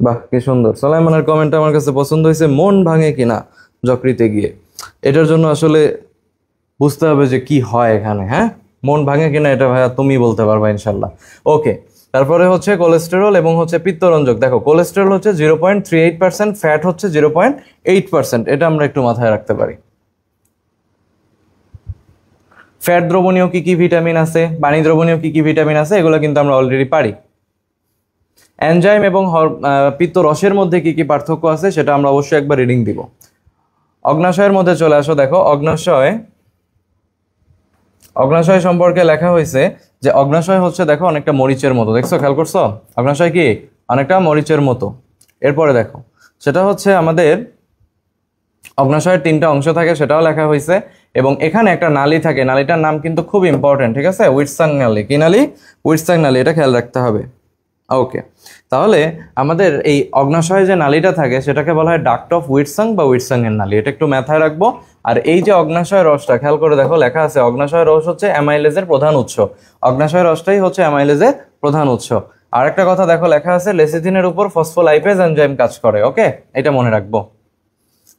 বাহ, কি সুন্দর। সোলাইমানের কমেন্ট আমার কাছে পছন্দ হয়েছে। মন ভাঙে কিনা যকৃতে গিয়ে, এটার জন্য আসলে বুঝতে হবে যে কি হয় এখানে। হ্যাঁ, মন ভাঙে কিনা এটা ভাইয়া তুমি বলতে পারবা ইনশাল্লাহ। ওকে, তারপরে হচ্ছে কোলেস্টেরল এবং হচ্ছে পিত্তরঞ্জক। দেখো, কোলেস্টেরল হচ্ছে 0.38%, ফ্যাট হচ্ছে 0.8%। এটা আমরা একটু মাথায় রাখতে পারি। ফ্যাট দ্রবণীয় কি কি ভিটামিন আছে, পানি দ্রবণীয় কি কি ভিটামিন আছে, এগুলো কিন্তু আমরা অলরেডি পারি। এনজাইম এবং পিত্তরসের মধ্যে কি কি পার্থক্য আছে সেটা আমরা অবশ্যই একবার রিডিং দিব। অগ্নাশয়ের মধ্যে চলে আসো। দেখো, অগ্নাশয় সম্পর্কে লেখা হয়েছে যে অগ্নাশয় হচ্ছে দেখো অনেকটা মরিচের মতো। দেখছো, খেয়াল করছো? অগ্নাশয় কি অনেকটা মরিচের মতো। এরপরে দেখো, সেটা হচ্ছে আমাদের অগ্নাশয়ের 3টা অংশ থাকে, সেটাও লেখা হয়েছে। এবং এখানে একটা নালী থাকে, নালীটার নাম কিন্তু খুব ইম্পর্টেন্ট, ঠিক আছে? উইটসাং নালী। কি নালী? উইটসাং নালী, এটা খেয়াল রাখতে হবে। ওকে, তাহলে আমাদের এই অগ্নাশয়ে যে নালীটা থাকে সেটাকে বলা হয় ডাক্ট অফ উইটসাং বা উইটসাং এর নালী। এটা একটু মাথায় রাখবো। আর এই যে অগ্নাশয় রসটা, খেয়াল করে দেখো, লেখা আছে অগ্নাশয় রস হচ্ছে অ্যামাইলেজের প্রধান উৎস। অগ্নাশয় রসটাই হচ্ছে অ্যামাইলেজের প্রধান উৎস। আর একটা কথা দেখো, লেখা আছে লেসিথিনের উপর ফসফোলাইপেজ এনজাইম কাজ করে। ওকে, এটা মনে রাখবো।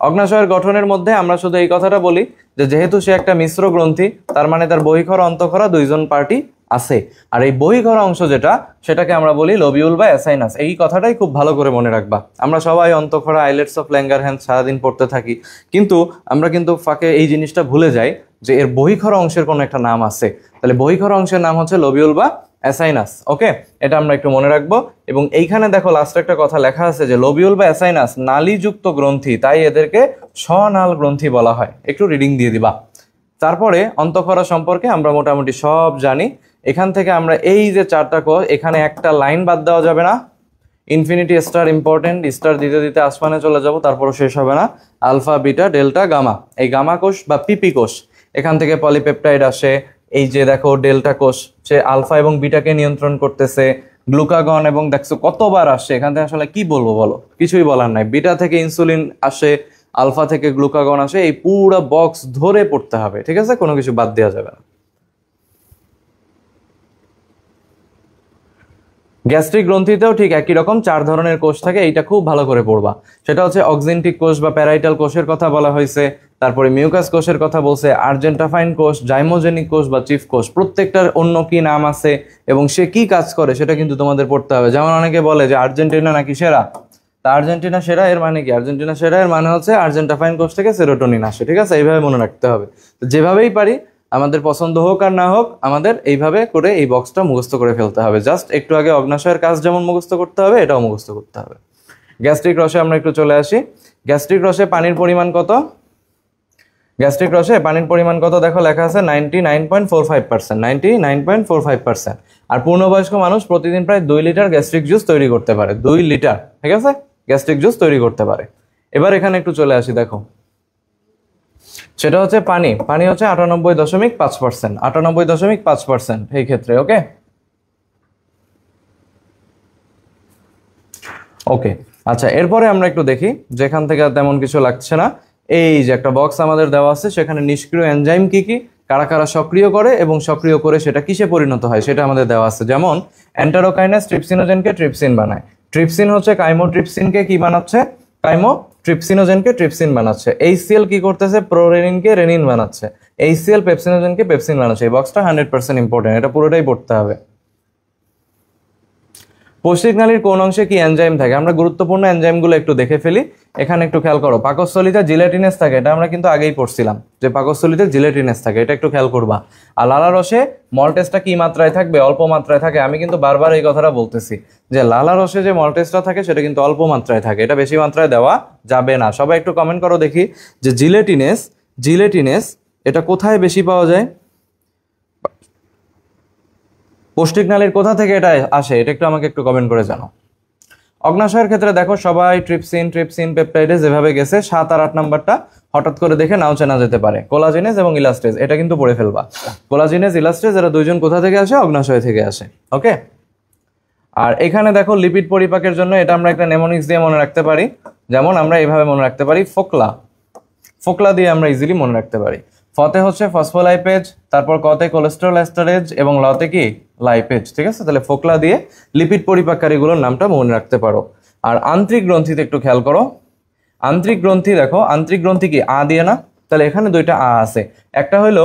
অগ্নাশয়ের গঠনের মধ্যে আমরা শুধু এই কথাটা বলি যে যেহেতু সে একটা মিশ্র গ্রন্থি, তার মানে তার বহিঃখরা অন্তঃখরা দুইজন পার্টি আছে। আর এই বহিঃখরা অংশ যেটা, সেটাকে আমরা বলি লোবিউল বা অ্যাসাইনাস। এই কথাটাই খুব ভালো করে মনে রাখবা। আমরা সবাই অন্তঃখরা, আইলেটস অফ ল্যাঙ্গারহ্যান্স সারাদিন পড়তে থাকি, কিন্তু আমরা কিন্তু ফাঁকে এই জিনিসটা ভুলে যাই যে এর বহিঃক্ষর অংশের কোনো একটা নাম আছে, তাহলে বহিঃক্ষর অংশের নাম হচ্ছে লোবিউল বা অ্যাসাইনাস। ওকে, এটা আমরা একটু মনে রাখবো। এবং এইখানে দেখো লাস্টে একটা কথা লেখা আছে যে লোবিউল বা অ্যাসাইনাস নালীযুক্ত গ্রন্থি, তাই এদেরকে স্বনাল গ্রন্থি বলা হয়। একটু রিডিং দিয়ে দিবা। তারপরে অন্তঃক্ষরা সম্পর্কে আমরা মোটামুটি সব জানি। এখান থেকে আমরা এই যে চারটা কোষ, এখানে একটা লাইন বাদ দেওয়া যাবে না। ইনফিনিটি স্টার ইম্পর্টেন্ট, স্টার দিতে দিতে আসমানে চলে যাব, তারপরও শেষ হবে না। আলফা, বিটা, ডেল্টা, গামা, এই গামা কোষ বা পিপি কোষ, এখান থেকে পলিপেপটাইড আসে। এই যে দেখো ডেল্টা কোষ, সে আলফা এবং বিটাকে নিয়ন্ত্রণ করতেছে। গ্লুকাগন এবং দেখছো কতবার আসছে, এখান থেকে আসলে কি বলবো বলো, কিছুই বলার নাই। বিটা থেকে ইনসুলিন আসে, আলফা থেকে গ্লুকাগন আসে, এই পুরো বক্স ধরে পড়তে হবে, ঠিক আছে, কোনো কিছু বাদ দেওয়া যাবে না। গ্যাস্ট্রিক গ্রন্থিতেও ঠিক একই রকম 4 ধরনের কোষ থাকে, এইটা খুব ভালো করে পড়বা। সেটা হচ্ছে অক্সিনটিক কোষ বা প্যারাইটাল কোষের কথা বলা হয়েছে, তারপরে মিউকাস কোষের কথা বলছে, আর্জেন্টাফাইন কোষ, জাইমোজেনিক কোষ বা চিফ কোষ, প্রত্যেকটার অন্য কি নাম আছে এবং সে কি কাজ করে সেটা কিন্তু তোমাদের পড়তে হবে। যেমন অনেকে বলে যে আর্জেন্টিনা নাকি সেরা, তা আর্জেন্টিনা সেরা এর মানে কি? আর্জেন্টিনা সেরা এর মানে হচ্ছে আর্জেন্টাফাইন কোষ থেকে সেরোটোনিন আসে, ঠিক আছে, এইভাবে মনে রাখতে হবে। তো যেভাবেই পারি, আমাদের পছন্দ হোক আর না হোক, আমাদের এইভাবে করে এই বক্সটা মুখস্থ করে ফেলতে হবে। জাস্ট একটু আগে অগ্নাশয়ের কাজ যেমন মুখস্থ করতে হবে, এটাও মুখস্থ করতে হবে। গ্যাস্ট্রিক রসে আমরা একটু চলে আসি। গ্যাস্ট্রিক রসে পানির পরিমাণ কত? গ্যাস্ট্রিক রসে পানির পরিমাণ কত দেখো লেখা আছে 99.45%, 99.45%। আর পূর্ণবয়স্ক মানুষ প্রতিদিন প্রায় 2 লিটার গ্যাস্ট্রিক জুস তৈরি করতে পারে, 2 লিটার, ঠিক আছে, গ্যাস্ট্রিক জুস তৈরি করতে পারে। এবার এখানে একটু চলে আসি, দেখো সেটা হচ্ছে পানি। পানি হচ্ছে 98.5%, 98.5% এই ক্ষেত্রে। ওকে ওকে, আচ্ছা, এরপরে আমরা একটু দেখি, যেখান থেকে তেমন কিছু লাগছে না। এই যে একটা বক্স আমাদের দেওয়া আছে, সেখানে নিষ্ক্রিয় এনজাইম কি কি, কারা কারা সক্রিয় করে এবং সক্রিয় করে সেটা কিসে পরিণত হয় সেটা আমাদের দেওয়া আছে। যেমন এন্টারোকাইনাস ট্রিপসিনোজেনকে ট্রিপসিন বানায়। ট্রিপসিন হচ্ছে কাইমোট্রিপসিনকে কি বানাচ্ছে? কাইমোট্রিপসিনোজেনকে ট্রিপসিন বানাচ্ছে। এইচসিএল কি করতেছে? প্রোরেনিনকে রেনিন বানাচ্ছে। এইচসিএল পেপসিনোজেনকে পেপসিন বানাচ্ছে। এই বক্সটা 100% ইম্পর্টেন্ট, এটা পুরোটাই পড়তে হবে। পৌষ্টিক নালীর কোন অংশে কি এনজাইম থাকে? আমরা গুরুত্বপূর্ণ এনজাইমগুলো একটু দেখে ফেলি। এখানে একটু খেয়াল করো, পাকস্থলীতে জিলেটিনেস থাকে, এটা আমরা কিন্তু আগেই পড়ছিলাম যে পাকস্থলীতে জিলেটিনেস থাকে, এটা একটু খেয়াল করবা। আর লালা রসে মলটেসটা কি মাত্রায় থাকবে? অল্প মাত্রায় থাকে। আমি কিন্তু বারবার এই কথাটা বলতেছি যে লালা রসে যে মলটেসটা থাকে সেটা কিন্তু অল্প মাত্রায় থাকে, এটা বেশি মাত্রায় দেওয়া যাবে না। সবাই একটু কমেন্ট করো দেখি যে জিলেটিনেস এটা কোথায় বেশি পাওয়া যায়? পৌষ্টিক নালীর কোথা থেকে এটা আসে, এটা একটু আমাকে একটু কমেন্ট করে জানাও। অগ্নাশয়ের ক্ষেত্রে দেখো সবাই ট্রিপসিন পেপটাইডেজ এভাবে গেছে। 7 আর 8 নাম্বারটা হঠাৎ করে দেখে নাও চেনা যেতে পারে। কোলাজিনেজ এবং ইলাস্টেজ, এটা কিন্তু পড়ে ফেলবা। কোলাজিনেজ, ইলাস্টেজ এরা দুইজন কোথা থেকে আসে? অগ্নাশয় থেকে আসে। ওকে, আর এখানে দেখো লিপিড পরিপাকের জন্য এটা আমরা একটা নেমোনিক্স দিয়ে মনে রাখতে পারি। যেমন আমরা এইভাবে মনে রাখতে পারি, ফোকলা দিয়ে আমরা ইজিলি মনে রাখতে পারি। ফতে হচ্ছে ফসফোলাইপেজ, তারপর কতে কোলেস্টেরল এস্টারেজ এবং লতে কি লাইপেজ, ঠিক আছে। তাহলে ফোকলা দিয়ে লিপিড পরিপাককারীগুলোর নামটা মনে রাখতে পারো। আর আন্ত্রিক গ্রন্থিতে একটু খেয়াল করো। আন্ত্রিক গ্রন্থি দেখো, আন্ত্রিক গ্রন্থি কি আ দিয়ে না? তাহলে এখানে দুইটা আ আছে, একটা হলো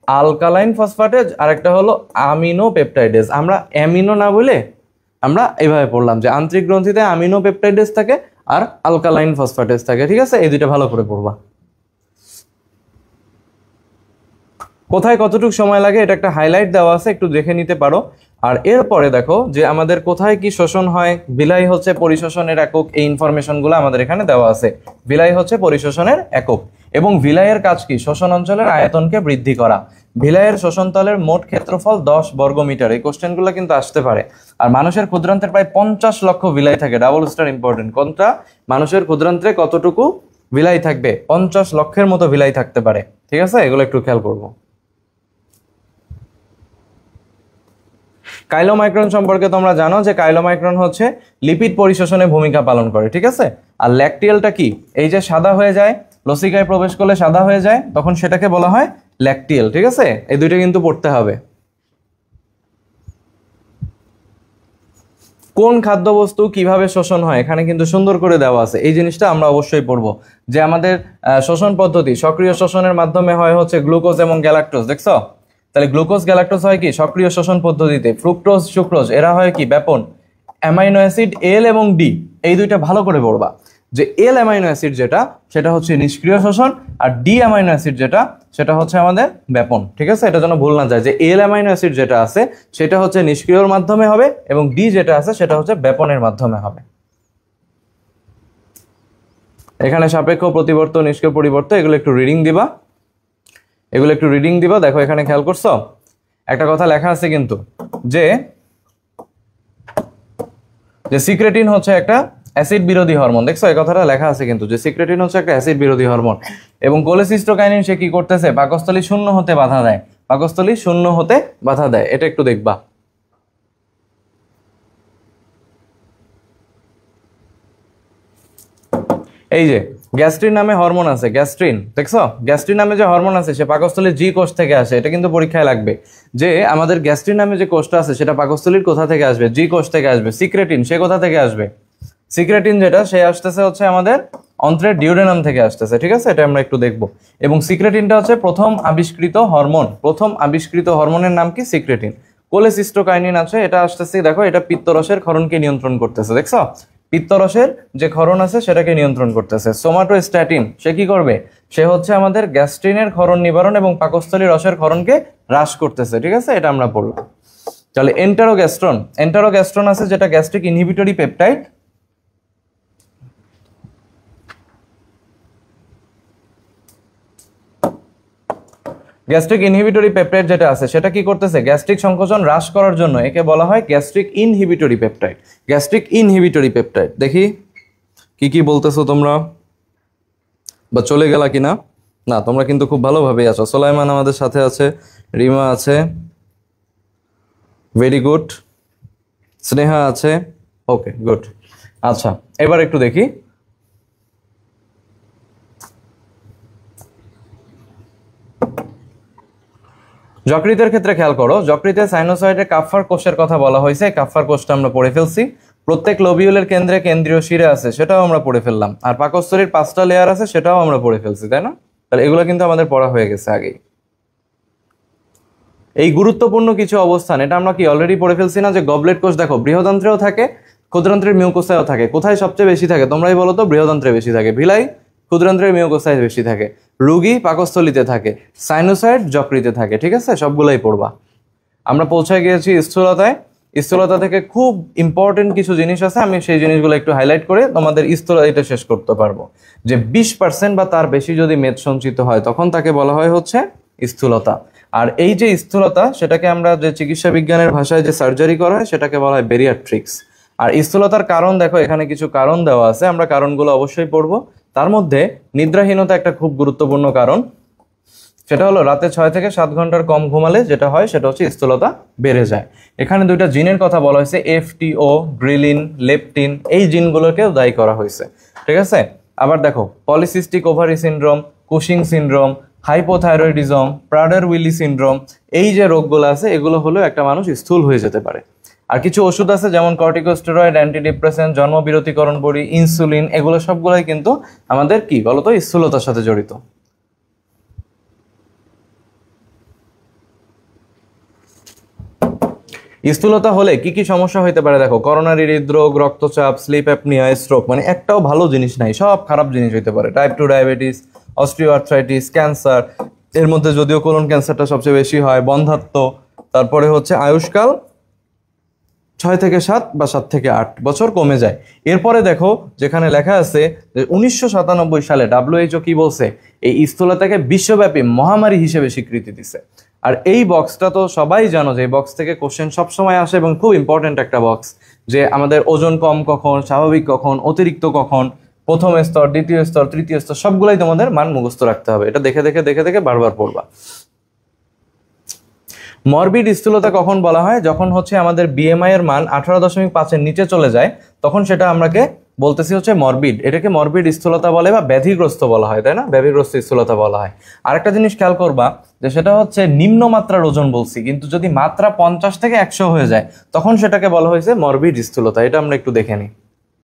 আলকালাইন ফসফেটেজ আর একটা হলো আমিনো পেপটাইডেজ। আমরা অ্যামিনো না বলে আমরা এইভাবে পড়লাম যে আন্ত্রিক গ্রন্থিতে আমিনো পেপটাইডেজ থাকে আর আলকালাইন ফসফেটেজ থাকে, ঠিক আছে। এই দুইটা ভালো করে পড়বা। কোথায় কতটুকু সময় লাগে এটা একটা হাইলাইট দেওয়া আছে, একটু দেখে নিতে পারো। আর এরপরে দেখো যে আমাদের কোথায় কি শোষণ হয়। ভিলাই হচ্ছে পরিশোষণের একক, এই ইনফরমেশনগুলো আমাদের এখানে দেওয়া আছে। ভিলাই হচ্ছে পরিশোষণের একক এবং ভিলাইয়ের কাজ কি? শোষণ অঞ্চলের আয়তনকে বৃদ্ধি করা। ভিলাইয়ের শোষণতলের মোট ক্ষেত্রফল 10 বর্গমিটার। এই কোশ্চেনগুলো কিন্তু আসতে পারে। আর মানুষের ক্ষুদ্রান্ত্রের প্রায় 50 লক্ষ ভিলাই থাকে। Double star important. কোনটা? মানুষের ক্ষুদ্রান্ত্রে কতটুকু ভিলাই থাকবে? 50 লক্ষের মতো ভিলাই থাকতে পারে, ঠিক আছে। এগুলো একটু খেয়াল করবো। কাইলোমাইক্রন সম্পর্কে তোমরা জানো যে কাইলোমাইক্রন হচ্ছে লিপিড পরিশোষণে ভূমিকা পালন করে, ঠিক আছে। আর ল্যাকটিয়ালটা কি? এই যে সাদা হয়ে যায়, লসিকায় প্রবেশ করলে সাদা হয়ে যায়, তখন সেটাকে বলা হয় ল্যাকটিয়াল, ঠিক আছে। এই দুইটা কিন্তু পড়তে হবে। কোন খাদ্যবস্তু কিভাবে শোষণ হয় এখানে কিন্তু সুন্দর করে দেওয়া আছে। এই জিনিসটা আমরা অবশ্যই পড়বো যে আমাদের শোষণ পদ্ধতি সক্রিয় শোষণের মাধ্যমে হয় হচ্ছে গ্লুকোজ এবং গ্যালাক্টোজ, দেখছো। তাহলে গ্লুকোজ গ্যালাক্টোজ হয় কি? সক্রিয় শোষণ পদ্ধতিতে। ফ্রুক্টোজ সুক্রোজ এরা হয় কি? ব্যাপন। অ্যামাইনো অ্যাসিড এল এবং ডি, এই দুইটা ভালো করে পড়বা। যে এল অ্যামাইনো অ্যাসিড যেটা সেটা হচ্ছে নিষ্ক্রিয় শোষণ, আর ডি অ্যামাইনো অ্যাসিড যেটা সেটা হচ্ছে আমাদের ব্যাপন। ঠিক আছে, এটা যেন ভুল না যায় যে এল অ্যামাইনো অ্যাসিড যেটা আছে সেটা হচ্ছে নিষ্ক্রিয়র মাধ্যমে হবে এবং ডি যেটা আছে সেটা হচ্ছে ব্যাপনের মাধ্যমে হবে। এখানে সাপেক্ষ, প্রতিবর্ত, নিষ্ক্রিয়, পরিবর্ত এগুলো একটু রিডিং দিবা, দেখো এখানে খেয়াল করছো একটা কথা লেখা আছে কিন্তু যে সিক্রেটিন হচ্ছে একটা অ্যাসিড বিরোধী হরমোন। দেখছো এই কথাটা লেখা আছে কিন্তু যে সিক্রেটিন হচ্ছে একটা অ্যাসিড বিরোধী হরমোন এবং কোলেসিস্টোকাইনিন সে কি করতেছে, পাকস্থলী শূন্য হতে বাধা দেয়, এটা একটু দেখবা। এই যে গ্যাস্ট্রিন নামে হরমোন আছে, গ্যাস্ট্রিন দেখছো, গ্যাস্ট্রিন নামে যে হরমোন আছে সে পাকস্থলীর জি কোষ থেকে আসে। এটা কিন্তু পরীক্ষায় লাগবে যে আমাদের গ্যাস্ট্রিন নামে যে কোষটা আছে সেটা পাকস্থলীর কোথা থেকে আসবে, জি কোষ থেকে আসবে। সিক্রেটিন সে কোথা থেকে আসবে, সিক্রেটিন যেটা সে আসতেছে হচ্ছে আমাদের অন্ত্রের ডিউডেনাম থেকে আসতেছে। ঠিক আছে, এটা আমরা একটু দেখবো। এবং সিক্রেটিনটা হচ্ছে প্রথম আবিষ্কৃত হরমোনের নাম কি, সিক্রেটিন। কোলেসিস্টোকাইনিন আছে, এটা আসতেছে দেখো, এটা পিত্তরসের ক্ষরণকে নিয়ন্ত্রণ করতেছে। দেখছো পিত্তরসের যে ক্ষরণ আছে সেটাকে নিয়ন্ত্রণ করতেছে। সোমাটোস্ট্যাটিন সে কি করবে, সে হচ্ছে আমাদের গ্যাস্ট্রিনের ক্ষরণ নিবারণ এবং পাকস্থলী রসের ক্ষরণকে হ্রাস করতেছে। ঠিক আছে, এটা আমরা পড়লাম। তাহলে এন্টারোগ্যাস্ট্রন আছে যেটা gastric inhibitory peptide. Gastric inhibitory peptide যেটা আছে সেটা কি করতেছে, গ্যাস্ট্রিক সংকোচন হ্রাস করার জন্য একে বলা হয় গ্যাস্ট্রিক ইনহিবিটরি পেপটাইড। দেখি কি কি বলতেছো তোমরা, বা চলে গেলা কিনা। না, তোমরা কিন্তু খুব ভালোভাবেই আছো। সোলাইমান আমাদের সাথে আছে, রিমা আছে, ভেরি গুড, স্নেহা আছে, ওকে গুড। আচ্ছা, এবার একটু দেখি যকৃতের ক্ষেত্রে খেয়াল করো। যকৃতে সাইনোসয়েডে কাফার কোষের কথা বলা হয়েছে, কাফার কোষটা আমরা পড়ে ফেলছি। প্রত্যেক লোবিউলের কেন্দ্রে কেন্দ্রীয় শিরা আছে, সেটাও আমরা পড়ে ফেললাম। আর পাকস্থলীর 5টা লেয়ার আছে, সেটাও আমরা পড়ে ফেলছি, তাই না? তাহলে এগুলো কিন্তু আমাদের পড়া হয়ে গেছে আগেই। এই গুরুত্বপূর্ণ কিছু অবস্থান এটা আমরা কি অলরেডি পড়ে ফেলছি না, যে গবলেট কোষ দেখো বৃহদান্ত্রেও থাকে, ক্ষুদ্রান্ত্রের মিউকোসায়ও থাকে। কোথায় সবচেয়ে বেশি থাকে তোমরাই বলো তো? বৃহদান্ত্রে বেশি থাকে। ভিলাই ক্ষুদ্রান্ত্রের মিউকোসায় বেশি থাকে। রুগী পাকস্থলীতে থাকে। সাইনোসয়েড যকৃতে থাকে। ঠিক আছে, সবগুলাই পড়বা। আমরা পৌঁছে গিয়েছি স্থূলতায়। স্থূলতা থেকে খুব ইম্পর্টেন্ট কিছু জিনিস আছে, আমি সেই জিনিসগুলো একটু হাইলাইট করে তোমাদের স্থূলতা এটা শেষ করতে পারবো। যে 20% বা তার বেশি যদি মেদ সঞ্চিত হয় তখন তাকে বলা হয় হচ্ছে স্থূলতা। আর এই যে স্থূলতা, সেটাকে আমরা যে চিকিৎসা বিজ্ঞানের ভাষায় যে সার্জারি করা হয় সেটাকে বলা হয় বেরিয়াট্রিক্স। আর স্থূলতার কারণ দেখো, এখানে কিছু কারণ দেওয়া আছে, আমরা কারণগুলো অবশ্যই পড়বো। তার মধ্যে নিদ্রাহীনতা একটা খুব গুরুত্বপূর্ণ কারণ। সেটা হলো রাতে 6 থেকে 7 ঘন্টার কম ঘুমালে যেটা হয় সেটা হচ্ছে স্থূলতা বেড়ে যায়। এখানে দুইটা জিনের কথা বলা হয়েছে, এফটিও, গ্রিলিন, লেপটিন, এই জিনগুলোকেও দায়ী করা হয়েছে। ঠিক আছে, আবার দেখো polycystic ovary syndrome, Cushing syndrome, hypothyroidism, Prader Willi syndrome, এই যে রোগগুলো আছে এগুলো হলেও একটা মানুষ স্থূল হয়ে যেতে পারে। আর কিছু ওষুধ আছে যেমন কর্টিকোস্টেরয়েড, অ্যান্টিডিপ্রেসেন্ট, জন্মবিরতিকরণ বড়ি, ইনসুলিন, এগুলো সবগুলোই কিন্তু আমাদের কি বলতো স্থূলতার সাথে জড়িত। স্থূলতা হলে কি কি সমস্যা হইতে পারে দেখো, করোনারি হৃদরোগ, রক্তচাপ, স্লিপ অ্যাপনিয়া, স্ট্রোক, মানে একটাও ভালো জিনিস নাই, সব খারাপ জিনিস হইতে পারে। টাইপ 2 ডায়াবেটিস, অস্টিওআর্থ্রাইটিস, ক্যান্সার, এর মধ্যে যদিও কোলন ক্যান্সারটা সবচেয়ে বেশি হয়, বন্ধ্যাত্ব, তারপরে হচ্ছে আয়ুষ্কাল 6 থেকে 7 বা 7 থেকে 8 বছর কমে যায়। এরপরে দেখো যেখানে লেখা আছে যে 1997 সালে WHO কি বলছে, এই স্থূলতাকে বিশ্বব্যাপী মহামারী হিসেবে স্বীকৃতি দিছে। আর এই বক্সটা তো সবাই জানো যে এই বক্স থেকে কোশ্চেন সবসময় আসে এবং খুব ইম্পর্টেন্ট একটা বক্স, যে আমাদের ওজন কম কখন, স্বাভাবিক কখন, অতিরিক্ত কখন, প্রথম স্তর, দ্বিতীয় স্তর, তৃতীয় স্তর, সবগুলাই তোমাদের মান মুখস্থ রাখতে হবে। এটা দেখে দেখে দেখে দেখে বারবার পড়বা। মরবিড স্থূলতা কখন বলা হয়, যখন হচ্ছে আমাদের বিএমআই এর মান 18.5 এর নিচে চলে যায়, তখন সেটা আমরাকে বলতেছি হচ্ছে মরবিড। এটাকে মরবিড স্থূলতা বলে বা ব্যাধিগ্রস্ত বলা হয়, তাই না? ব্যাধিগ্রস্ত স্থূলতা বলা হয়। আরেকটা জিনিস খেয়াল করবা যে সেটা হচ্ছে নিম্ন মাত্রার ওজন বলছি, কিন্তু যদি মাত্রা 50 থেকে 100 হয়ে যায় তখন সেটাকে বলা হয়েছে মরবিড স্থূলতা। এটা আমরা একটু দেখে নিই।